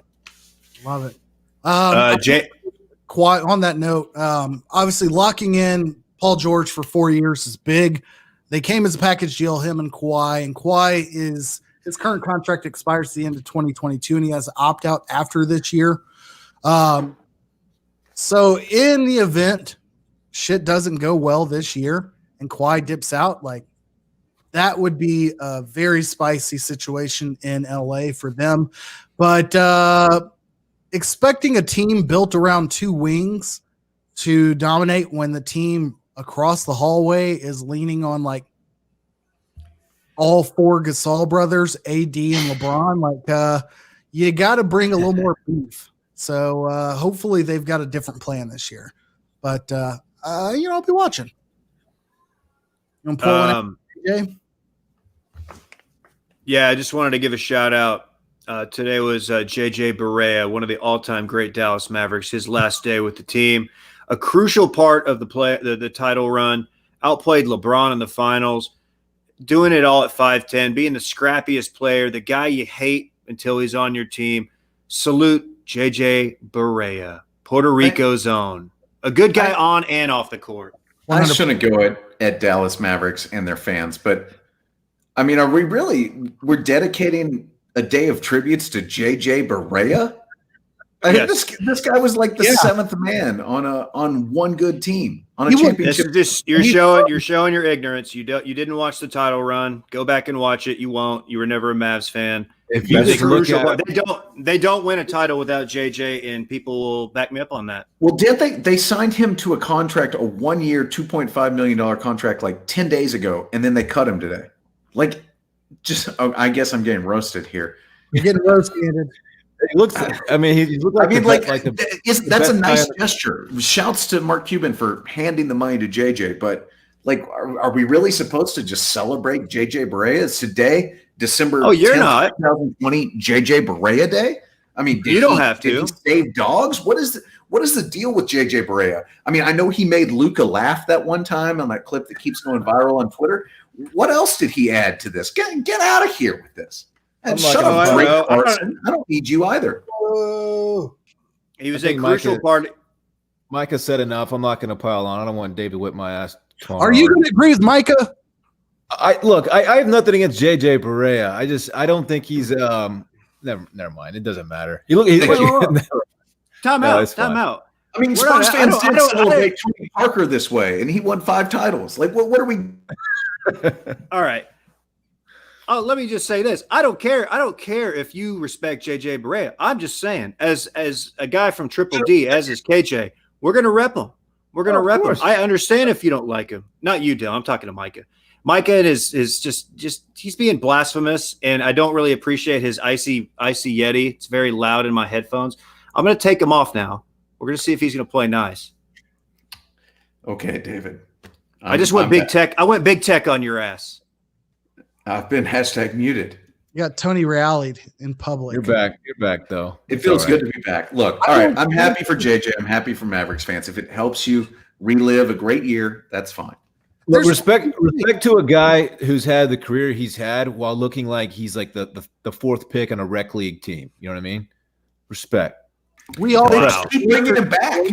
Jay, On that note, obviously locking in Paul George for 4 years is big. They came as a package deal, him and Kawhi his current contract expires at the end of 2022, and he has to opt out after this year. So in the event shit doesn't go well this year and Kawhi dips out, that would be a very spicy situation in LA for them. But expecting a team built around 2 wings to dominate when the team across the hallway is leaning on all 4 Gasol brothers, AD and LeBron, you got to bring a little more beef. So hopefully they've got a different plan this year. But I'll be watching. You want to pull one out, AJ? Yeah, I just wanted to give a shout out. Today was JJ Barea, one of the all-time great Dallas Mavericks, his last day with the team. A crucial part of the title run, outplayed LeBron in the finals, doing it all at 5'10", being the scrappiest player, the guy you hate until he's on your team. Salute JJ Barea, Puerto Rico's own. A good guy on and off the court. I shouldn't go at Dallas Mavericks and their fans, but I mean, we're dedicating a day of tributes to JJ Barea? Yes. This guy was like the 7th man on one good team on a championship. You're showing your ignorance. You didn't watch the title run. Go back and watch it. You won't. You were never a Mavs fan. If you just look at they don't win a title without JJ, and people will back me up on that. Well, did they signed him to a contract, a 1-year, $2.5 million contract 10 days ago, and then they cut him today. I guess I'm getting roasted here. You're getting roasted. He looks. I mean, he looked like that's a nice gesture. Shouts to Mark Cuban for handing the money to JJ, but Like, are we really supposed to just celebrate JJ Barea? Is today December 10th, 2020 JJ Barea Day? I mean, you don't have to. Did he save dogs? What is the deal with JJ Barea? I mean, I know he made Luca laugh that one time on that clip that keeps going viral on Twitter. What else did he add to this? Get out of here with this. And shut up, Carson. I don't need you either. He was a crucial part. Micah said enough. I'm not going to pile on. I don't want Dave to whip my ass. Are you going to agree with Micah? I have nothing against JJ Barea. I don't think he's never mind. It doesn't matter. Time out. I mean, Spurs fans did celebrate Tony Parker this way, and he won 5 titles. Like, what are we? All right. Oh, let me just say this. I don't care if you respect JJ Barea. I'm just saying, as a guy from Triple D, as is KJ, we're going to rep him. We're going to rep him. I understand if you don't like him. Not you, Dylan. I'm talking to Micah. Micah is just he's being blasphemous, and I don't really appreciate his icy Yeti. It's very loud in my headphones. I'm going to take him off now. We're going to see if he's going to play nice. Okay, David. I went big tech. I went big tech on your ass. I've been #muted. You got Tony rallied in public. You're back. You're back, though. It feels good to be back. Look, all right. I'm happy for JJ. I'm happy for Mavericks fans. If it helps you relive a great year, that's fine. Look, respect to a guy who's had the career he's had while looking like he's like the 4th pick on a rec league team. You know what I mean? Respect. We all keep bringing him back.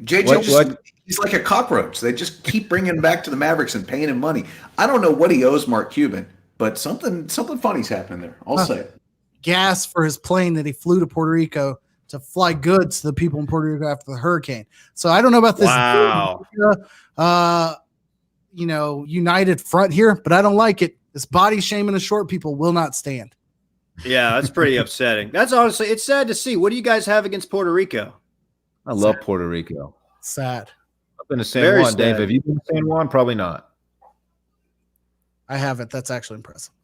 JJ he's like a cockroach. They just keep bringing him back to the Mavericks and paying him money. I don't know what he owes Mark Cuban, but something funny's happening there. I'll say it. Gas for his plane that he flew to Puerto Rico to fly goods to the people in Puerto Rico after the hurricane. So I don't know about this. Wow. United front here, but I don't like it. This body shaming of short people will not stand. Yeah, that's pretty upsetting. That's honestly, it's sad to see. What do you guys have against Puerto Rico? I love Puerto Rico. Sad. I've been to San Juan, Dave. Have you been to San Juan? Probably not. I haven't. That's actually impressive.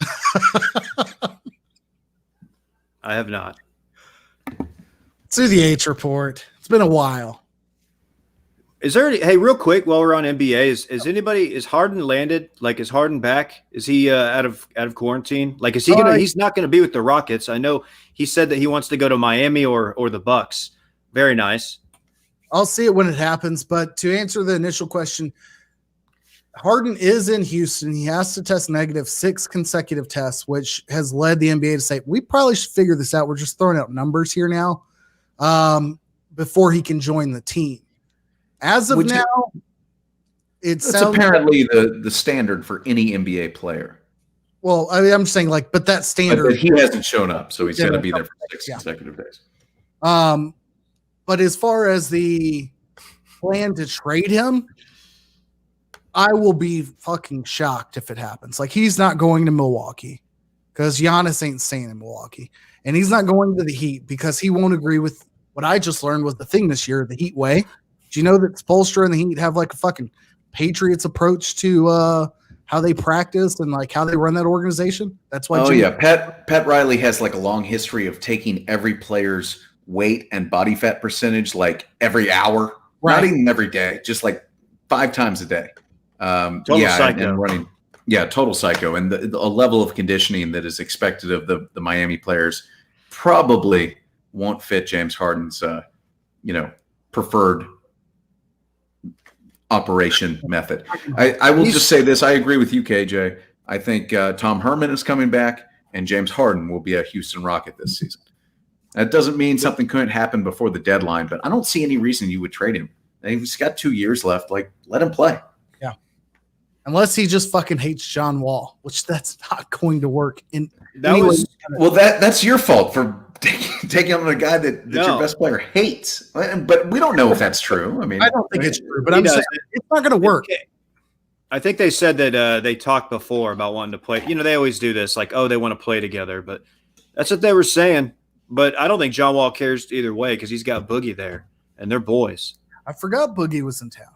I have not. Let's do the H report. It's been a while. Is there hey, real quick while we're on NBA, is Harden landed? Like, is Harden back? Is he out of quarantine? Like, is he he's not gonna be with the Rockets. I know he said that he wants to go to Miami or the Bucks. Very nice. I'll see it when it happens. But to answer the initial question, Harden is in Houston. He has to test negative 6 consecutive tests, which has led the NBA to say, we probably should figure this out. We're just throwing out numbers here now before he can join the team. As of now, it's apparently the standard for any NBA player. Well, I'm saying but that standard. But he hasn't shown up, so he's going to be there for 6 consecutive days. But as far as the plan to trade him, I will be fucking shocked if it happens. Like, he's not going to Milwaukee because Giannis ain't staying in Milwaukee. And he's not going to the Heat because he won't agree with what I just learned was the thing this year, the Heat way. Do you know that Spoelstra and the Heat have like a fucking Patriots approach to how they practice and like how they run that organization? That's why. Pat Riley has like a long history of taking every player's weight and body fat percentage like every hour, right. Not even every day, just like 5 times a day. Total psycho. And running. Yeah, total psycho. And a level of conditioning that is expected of the Miami players probably won't fit James Harden's preferred operation method. I will just say this. I agree with you, KJ. I think Tom Herman is coming back and James Harden will be a Houston Rocket this season. That doesn't mean something couldn't happen before the deadline, but I don't see any reason you would trade him. He's got 2 years left. Like, let him play. Yeah. Unless he just fucking hates John Wall, which that's not going to work. That's your fault for taking on a guy that your best player hates. But we don't know if that's true. I mean, I don't think it's true, but I'm saying it's not going to work. I think they said that they talked before about wanting to play. You know, they always do this, like, oh, they want to play together. But that's what they were saying. But I don't think John Wall cares either way because he's got Boogie there, and they're boys. I forgot Boogie was in town.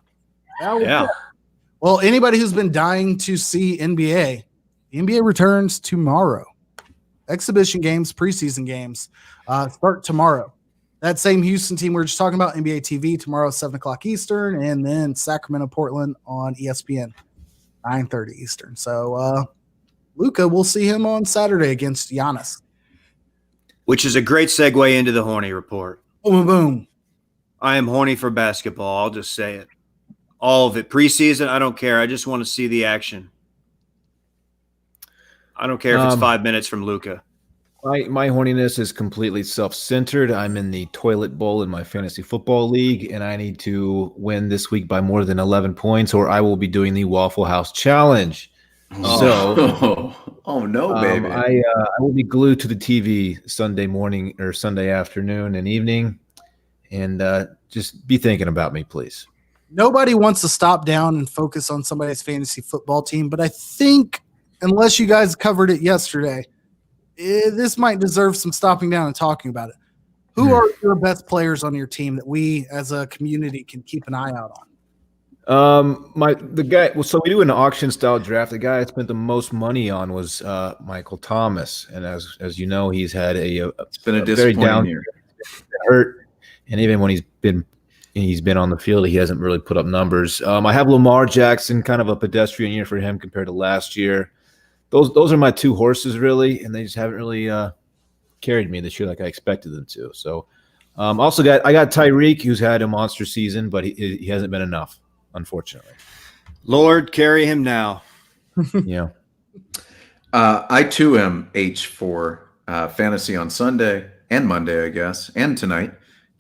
Yeah. Well, anybody who's been dying to see NBA, the NBA returns tomorrow. Exhibition games, preseason games start tomorrow. That same Houston team we were just talking about, NBA TV tomorrow, 7 o'clock Eastern, and then Sacramento, Portland on ESPN, 9:30 Eastern. So Luka, we'll see him on Saturday against Giannis. Which is a great segue into the horny report. Boom, boom. I am horny for basketball. I'll just say it. All of it. Preseason, I don't care. I just want to see the action. I don't care if it's 5 minutes from Luka. My horniness is completely self-centered. I'm in the toilet bowl in my fantasy football league, and I need to win this week by more than 11 points, or I will be doing the Waffle House Challenge. Oh no, baby! I will be glued to the TV Sunday morning or Sunday afternoon and evening, and just be thinking about me, please. Nobody wants to stop down and focus on somebody's fantasy football team, but I think unless you guys covered it yesterday, this might deserve some stopping down and talking about it. Who are your best players on your team that we as a community can keep an eye out on? So we do an auction style draft. The guy I spent the most money on was Michael Thomas, and as you know, he's had it's been a very down year. Hurt, and even when he's been on the field, he hasn't really put up numbers. I have Lamar Jackson, kind of a pedestrian year for him compared to last year. Those are my two horses, really, and they just haven't really carried me this year like I expected them to. So, I got Tyreek, who's had a monster season, but he hasn't been enough, unfortunately. Lord, carry him now. Yeah. I too am H for fantasy on Sunday and Monday, I guess, and tonight,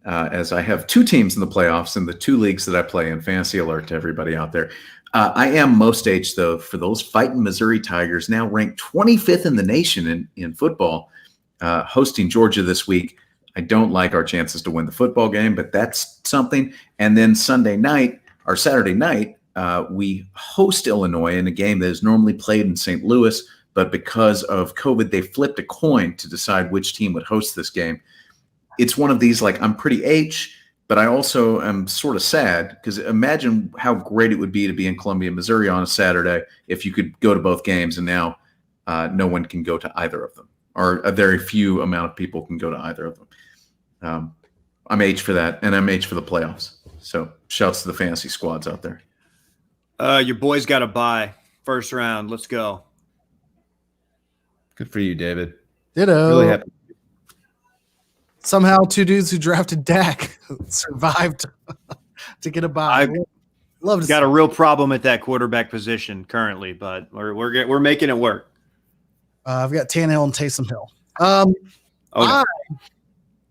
as I have two teams in the playoffs in the two leagues that I play in. Fantasy alert to everybody out there. I am most H, though, for those fighting Missouri Tigers, now ranked 25th in the nation in football, hosting Georgia this week. I don't like our chances to win the football game, but that's something. And then Saturday night, we host Illinois in a game that is normally played in St. Louis, but because of COVID, they flipped a coin to decide which team would host this game. It's one of these, like, I'm pretty H, but I also am sort of sad because imagine how great it would be to be in Columbia, Missouri on a Saturday if you could go to both games, and now no one can go to either of them, or a very few amount of people can go to either of them. I'm H for that, and I'm H for the playoffs. So shouts to the fantasy squads out there. Your boys got a bye. First round. Let's go. Good for you, David. Ditto. Really happy. Somehow, two dudes who drafted Dak survived to get a bye. Love to got a real problem at that quarterback position currently, but we're making it work. I've got Tannehill and Taysom Hill. I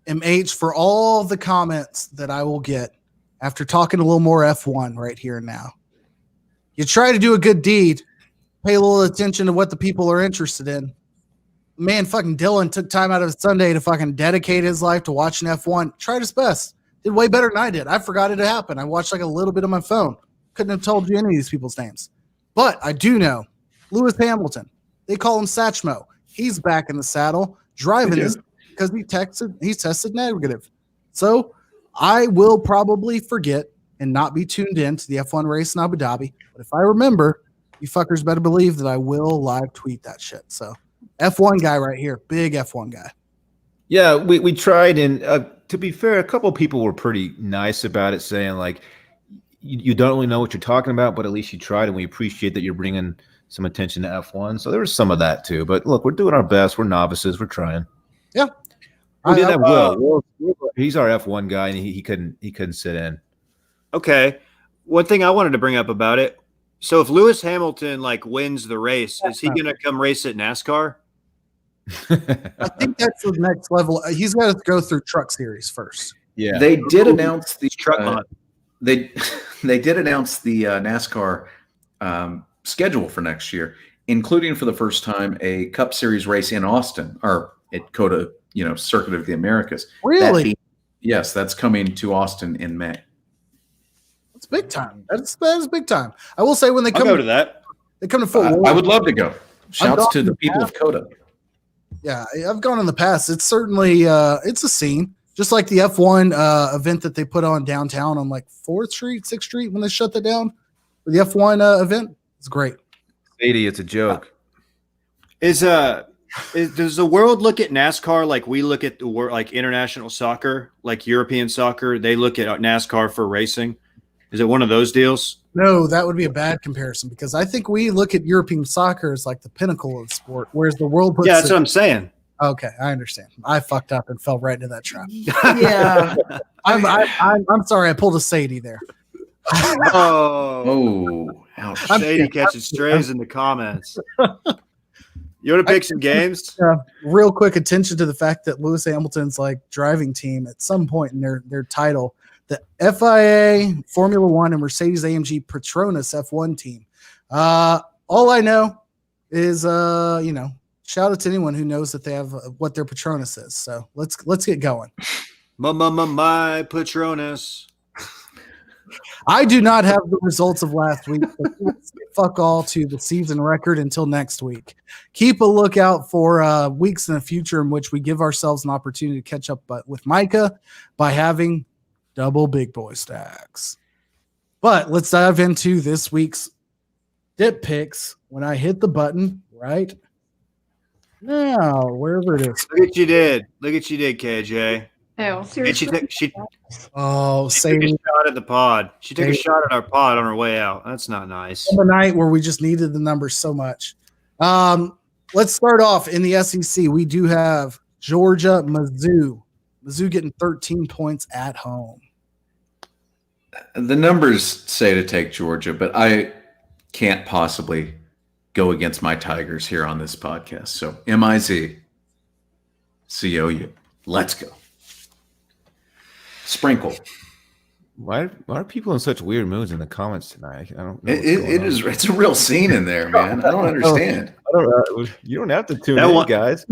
am H for all the comments that I will get after talking a little more F1 right here and now. You try to do a good deed, pay a little attention to what the people are interested in. Man, fucking Dylan took time out of his Sunday to fucking dedicate his life to watching F1. Tried his best. Did way better than I did. I forgot it happened. I watched like a little bit on my phone. Couldn't have told you any of these people's names. But I do know Lewis Hamilton. They call him Satchmo. He's back in the saddle, driving this because he's tested negative. So I will probably forget and not be tuned in to the F1 race in Abu Dhabi. But if I remember, you fuckers better believe that I will live tweet that shit. So F1 guy right here. Big F1 guy. Yeah, we tried, and to be fair, a couple of people were pretty nice about it, saying like, you don't really know what you're talking about, but at least you tried, and we appreciate that you're bringing some attention to F1. So there was some of that too. But look, we're doing our best. We're novices. We're trying. Yeah. We did have Will. He's our F1 guy, and he couldn't sit in. Okay. One thing I wanted to bring up about it. So if Lewis Hamilton wins the race, is he going to come race at NASCAR? I think that's the next level. He's got to go through Truck Series first. Yeah, they did announce the truck. They did announce the NASCAR schedule for next year, including for the first time a Cup Series race in Austin, or at COTA, Circuit of the Americas. Really? Yes, that's coming to Austin in May. That's big time. That is big time. I will say when they come to that, they come to Fort Worth. I would love to go. Shouts to the people of COTA. Yeah, I've gone in the past. It's certainly it's a scene, just like the F1 event that they put on downtown on 4th Street, 6th Street when they shut that down. For the F1 event, it's great. It's a joke. Is Does the world look at NASCAR like we look at the world, like international soccer, like European soccer? They look at NASCAR for racing. Is it one of those deals? No, that would be a bad comparison because I think we look at European soccer as like the pinnacle of the sport, whereas the world puts that's what I'm saying. Okay, I understand. I fucked up and fell right into that trap. Yeah. I'm sorry. I pulled a Sadie there. Ouch. Sadie catching strays in the comments. You want to pick some games? Real quick attention to the fact that Lewis Hamilton's like driving team at some point in their title, the FIA, Formula One, and Mercedes-AMG Petronas F1 team. All I know is, shout out to anyone who knows that they have what their Petronas is. So let's get going. My Petronas. I do not have the results of last week, but fuck all to the season record until next week. Keep a lookout for weeks in the future in which we give ourselves an opportunity to catch up with Micah by having double big boy stacks. But let's dive into this week's dip picks when I hit the button right now, wherever it is. Look at you did, KJ. Oh, And seriously? she took a Sadie. shot at the pod. She took a shot at our pod on her way out. That's not nice. On the night where we just needed the numbers so much. Let's start off in the SEC. We do have Georgia, Mizzou. Mizzou getting 13 points at home. The numbers say to take Georgia, but I can't possibly go against my Tigers here on this podcast. So MIZ-COU. Let's go. Sprinkle. Why are people in such weird moods in the comments tonight? I don't know. It's a real scene in there, man. I don't understand. You don't have to tune in, guys.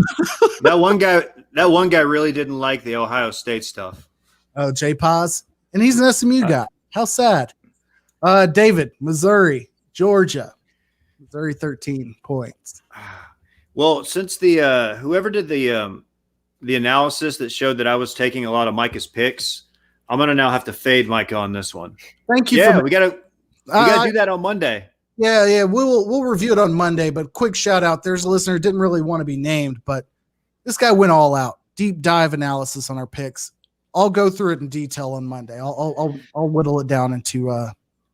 That one guy really didn't like the Ohio State stuff. Oh, J Paz. And he's an SMU guy. How sad. David, Missouri, Georgia. Missouri 13 points. Well, since the whoever did the analysis that showed that I was taking a lot of Micah's picks, I'm gonna now have to fade Micah on this one. Thank you. Yeah, we gotta do that on Monday. Yeah. We'll review it on Monday. But quick shout out. There's a listener who didn't really want to be named, but this guy went all out. Deep dive analysis on our picks. I'll go through it in detail on Monday. I'll whittle it down into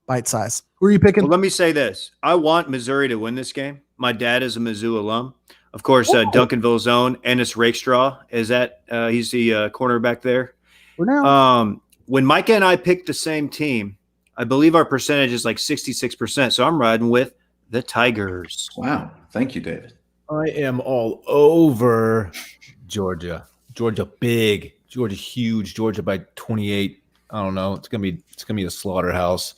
bite size. Who are you picking? Well, let me say this. I want Missouri to win this game. My dad is a Mizzou alum. Of course, Duncanville's own Ennis Rakestraw is at. He's the cornerback there. When Micah and I picked the same team, I believe our percentage is like 66%. So I'm riding with the Tigers. Wow. Thank you, David. I am all over Georgia. Georgia big. Georgia huge. Georgia by 28. I don't know. It's gonna be a slaughterhouse.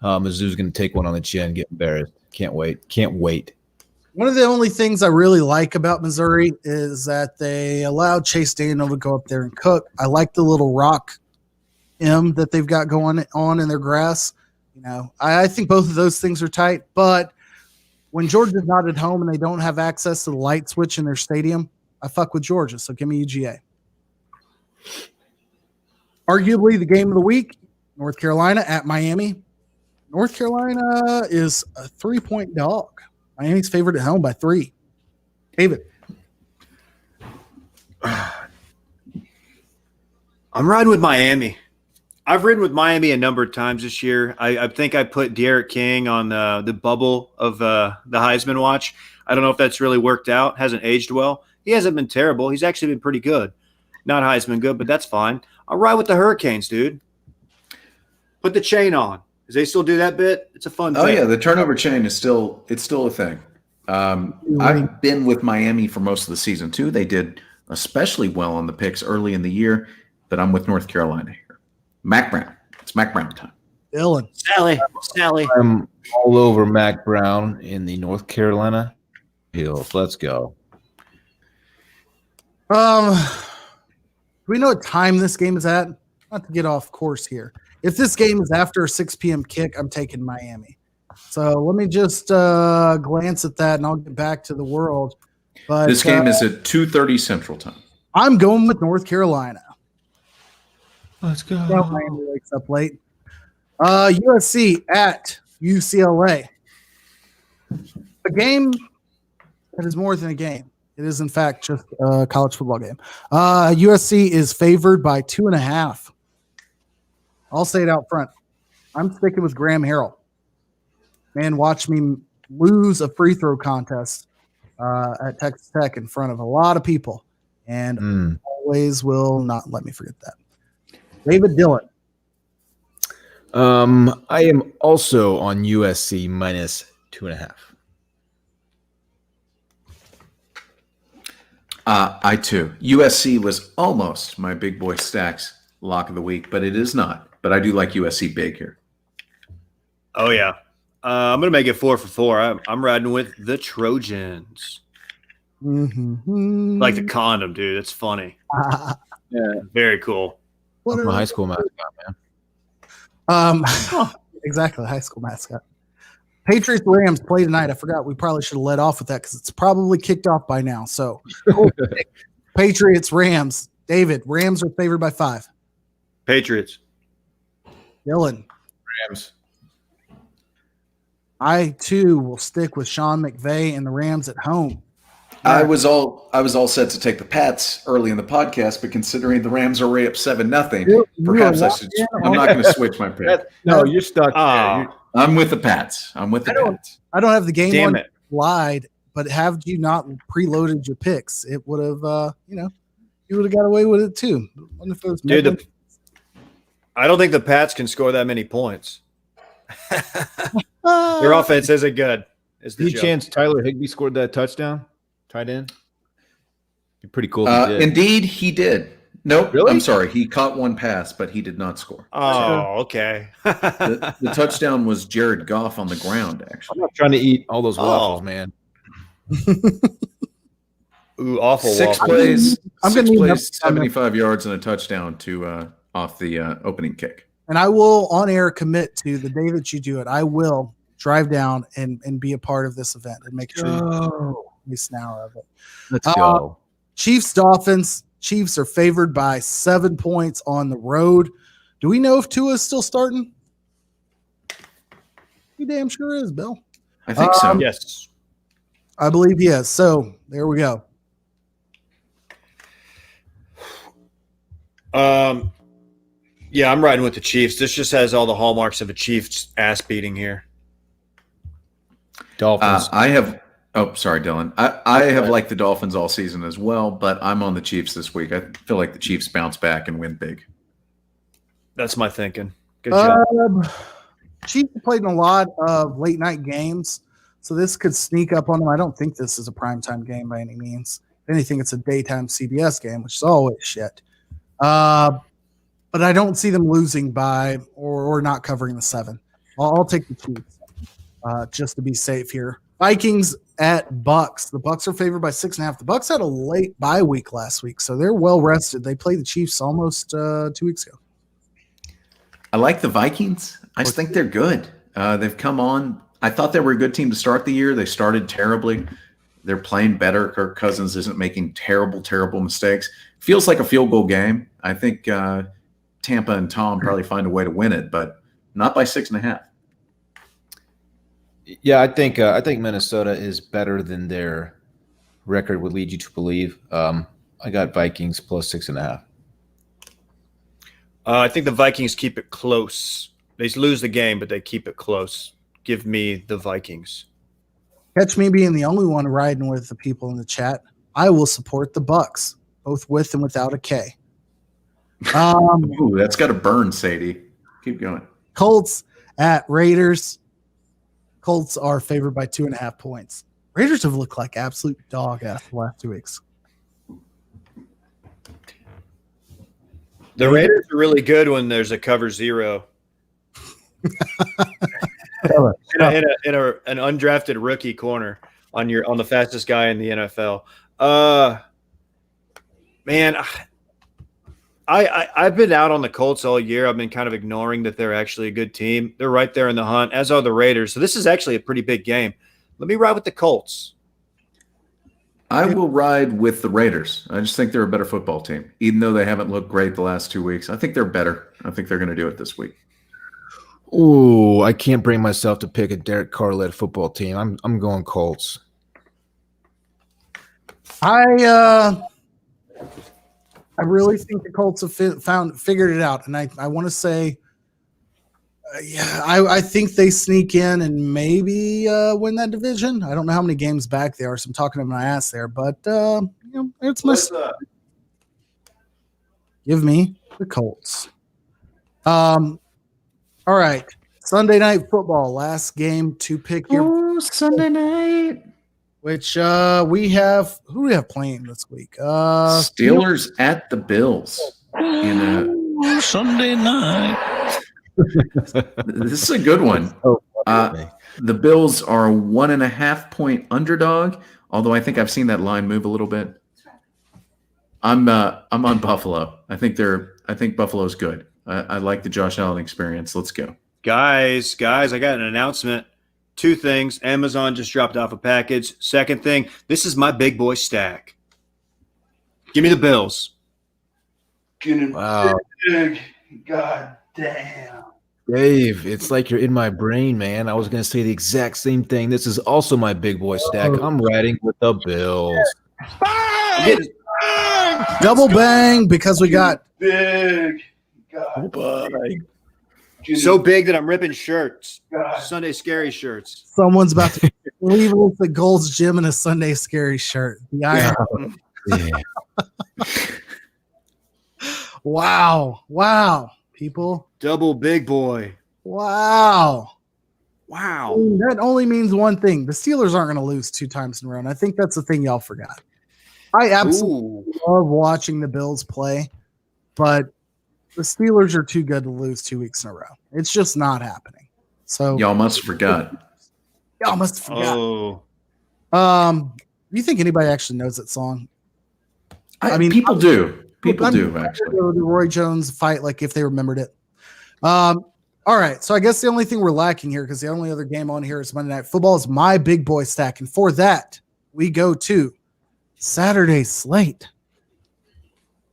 Mizzou's gonna take one on the chin, get embarrassed. Can't wait. One of the only things I really like about Missouri is that they allowed Chase Daniel to go up there and cook. I like the little rock M that they've got going on in their grass. I think both of those things are tight. But when Georgia's not at home and they don't have access to the light switch in their stadium, I fuck with Georgia. So give me UGA. Arguably the game of the week, North Carolina at Miami. North Carolina is a 3-point dog. Miami's favored at home by 3. David. I'm riding with Miami. I've ridden with Miami a number of times this year. I think I put Derek King on the bubble of the Heisman watch. I don't know if that's really worked out. Hasn't aged well. He hasn't been terrible. He's actually been pretty good. Not Heisman good, but that's fine. I'll ride with the Hurricanes, dude. Put the chain on. Does they still do that bit? It's a fun thing. Oh, yeah. The turnover chain is still a thing. I've been with Miami for most of the season, too. They did especially well on the picks early in the year, but I'm with North Carolina here. Mac Brown. It's Mac Brown time. Dylan. Sally. I'm all over Mac Brown in the North Carolina Hills. Let's go. Do we know what time this game is at? Not to get off course here. If this game is after a 6 p.m. kick, I'm taking Miami. So let me just glance at that, and I'll get back to the world. But this game is at 2:30 Central Time. I'm going with North Carolina. Let's go. Miami wakes up late. USC at UCLA. A game that is more than a game. It is, in fact, just a college football game. USC is favored by 2.5. I'll say it out front. I'm sticking with Graham Harrell. Man, watch me lose a free throw contest at Texas Tech in front of a lot of people, and always will not let me forget that. David Dillon. I am also on USC minus 2.5. I too. USC was almost my big boy stacks lock of the week, but it is not. But I do like USC big here. Oh yeah, I'm gonna make it 4 for 4. I'm riding with the Trojans. Mm-hmm. Like the condom, dude. It's funny. Yeah, very cool. What a high school mascot, man. Exactly, high school mascot. Patriots Rams play tonight. I forgot we probably should have led off with that because it's probably kicked off by now. So, Patriots Rams. David, Rams are favored by 5. Patriots. Dylan. Rams. I too will stick with Sean McVay and the Rams at home. I was all set to take the Pats early in the podcast, but considering the Rams are already up 7-0, perhaps I should. I'm not going to switch my pick. No, you're stuck. There. I'm with the Pats. Pats. I don't have the game Damn one it. lied, but have you not preloaded your picks, it would have, you would have got away with it too. Dude, I don't think the Pats can score that many points. Their offense isn't good. Any chance Tyler Higbee scored that touchdown? Tight end? Be pretty cool if he did. Indeed, he did. Nope. Really? I'm sorry. He caught one pass, but he did not score. Oh, okay. The touchdown was Jared Goff on the ground, actually. I'm not trying to eat all those waffles, man. Ooh, awful. Six waffles. plays, I'm gonna six need plays 75 yards and a touchdown to off the opening kick. And I will on air commit to the day that you do it. I will drive down and be a part of this event and make sure you least an hour of it. Let's go. Chiefs Dolphins. Chiefs are favored by 7 points on the road. Do we know if Tua is still starting? He damn sure is, Bill. I think so. Yes. I believe he is. So there we go. Yeah, I'm riding with the Chiefs. This just has all the hallmarks of a Chiefs ass beating here. Dolphins. I have. Oh, sorry, Dylan. I have liked the Dolphins all season as well, but I'm on the Chiefs this week. I feel like the Chiefs bounce back and win big. That's my thinking. Good job. Chiefs played in a lot of late night games, so this could sneak up on them. I don't think this is a primetime game by any means. If anything, it's a daytime CBS game, which is always shit. But I don't see them losing by or not covering the 7. I'll take the Chiefs just to be safe here. Vikings at Bucks. The Bucks are favored by 6.5. The Bucks had a late bye week last week, so they're well rested. They played the Chiefs almost 2 weeks ago. I like the Vikings. I just think they're good. They've come on. I thought they were a good team to start the year. They started terribly. They're playing better. Kirk Cousins isn't making terrible mistakes. Feels like a field goal game. I think Tampa and Tom probably find a way to win it, but not by 6.5. Yeah, I think Minnesota is better than their record would lead you to believe. I got Vikings plus 6.5. I think the Vikings keep it close. They lose the game, but they keep it close. Give me the Vikings. Catch me being the only one riding with the people in the chat. I will support the Bucks, both with and without a K. Ooh, that's got to burn, Sadie. Keep going. Colts at Raiders. Colts are favored by 2.5 points. Raiders have looked like absolute dog ass the last 2 weeks. The Raiders are really good when there's a cover 0. in an undrafted rookie corner on the fastest guy in the NFL. Man, I've been out on the Colts all year. I've been kind of ignoring that they're actually a good team. They're right there in the hunt, as are the Raiders. So this is actually a pretty big game. Let me ride with the Colts. I will ride with the Raiders. I just think they're a better football team, even though they haven't looked great the last 2 weeks. I think they're better. I think they're going to do it this week. Ooh, I can't bring myself to pick a Derek Carr-led football team. I'm going Colts. I really think the Colts have figured it out, and I want to say, I think they sneak in and maybe win that division. I don't know how many games back they are, so I'm talking to my ass there, but it's my. Give me the Colts. All right, Sunday Night Football, last game to pick your Sunday night. Which we have. Who do we have playing this week? Steelers at the Bills in Sunday night. This is a good one. The Bills are a 1.5-point underdog, although I think I've seen that line move a little bit. I'm on Buffalo. I think Buffalo's good. I like the Josh Allen experience. Let's go. Guys, I got an announcement. 2 things. Amazon just dropped off a package. Second thing, this is my big boy stack. Give me the Bills. Wow. Big. God damn. Dave, it's like you're in my brain, man. I was going to say the exact same thing. This is also my big boy stack. I'm riding with the Bills. Double bang because we got Big. God. So big that I'm ripping shirts. Sunday Scary shirts. someone's about to leave with the Gold's Gym in a Sunday Scary shirt. The iron. Yeah. Wow, people. Double big boy. Wow. Wow. That only means one thing. The Steelers aren't going to lose 2 times in a row. And I think that's the thing y'all forgot. I absolutely love watching the Bills play, but the Steelers are too good to lose 2 weeks in a row. It's just not happening. So Y'all must have forgot. Oh. Do you think anybody actually knows that song? I mean, people do. People I'm do, actually. The Roy Jones fight, like if they remembered it. All right. So I guess the only thing we're lacking here, because the only other game on here is Monday Night Football, is my big boy stack. And for that, we go to Saturday slate.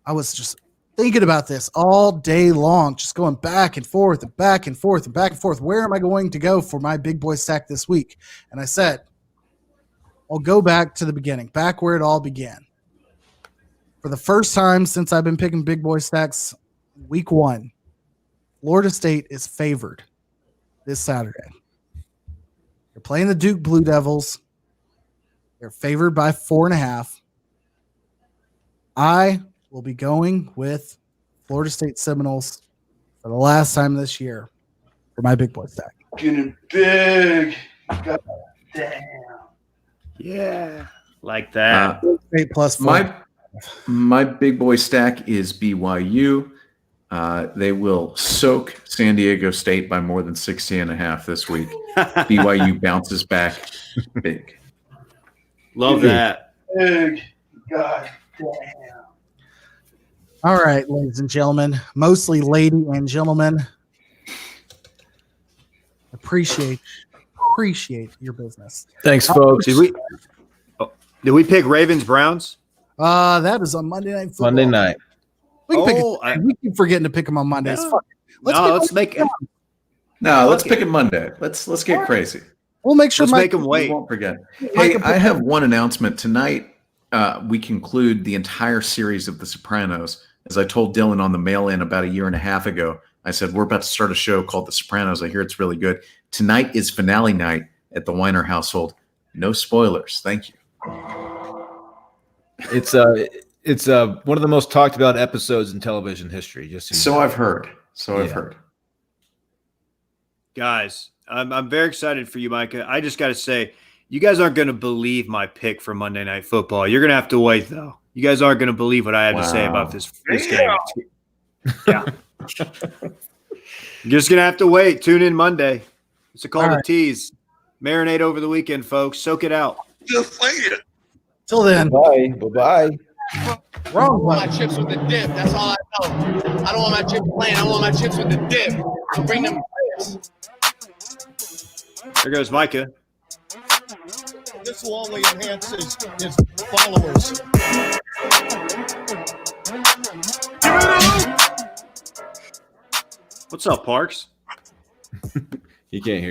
I was just thinking about this all day long, just going back and forth and back and forth and back and forth. Where am I going to go for my big boy stack this week? And I said, I'll go back to the beginning, back where it all began. For the first time since I've been picking big boy stacks, week 1, Florida State is favored this Saturday. They're playing the Duke Blue Devils. They're favored by 4.5. I will be going with Florida State Seminoles for the last time this year for my big boy stack. Getting big. God damn. Yeah. Like that. 8 plus 4. My big boy stack is BYU. They will soak San Diego State by more than 60.5 this week. BYU bounces back big. Love that. Big. God damn. All right, ladies and gentlemen, mostly lady and gentlemen, appreciate your business. Thanks, folks. Did we pick Ravens Browns? That is on Monday Night Football. Monday night. We keep forgetting to pick them on Mondays. No. Let's make it. No, let's pick it Monday. Let's get crazy. We'll make sure. Let's make them We wait. won't forget. Hey, I have one announcement tonight. We conclude the entire series of The Sopranos. As I told Dylan on the mail-in about 1.5 years ago, I said, we're about to start a show called The Sopranos. I hear it's really good. Tonight is finale night at the Weiner household. No spoilers. Thank you. It's one of the most talked about episodes in television history. I've heard. I've heard. Guys, I'm very excited for you, Micah. I just got to say, you guys aren't going to believe my pick for Monday Night Football. You're going to have to wait, though. You guys aren't going to believe what I have to say about this game. Yeah. You're just going to have to wait. Tune in Monday. It's a call to tease. Marinate over the weekend, folks. Soak it out. Just say it. Till then. Bye. Bye-bye. Wrong my chips with the dip. That's all I know. I don't want my chips plain. I want my chips with the dip. I'll bring them. There goes Micah. This will only enhance his followers. What's up, Parks? You can't hear.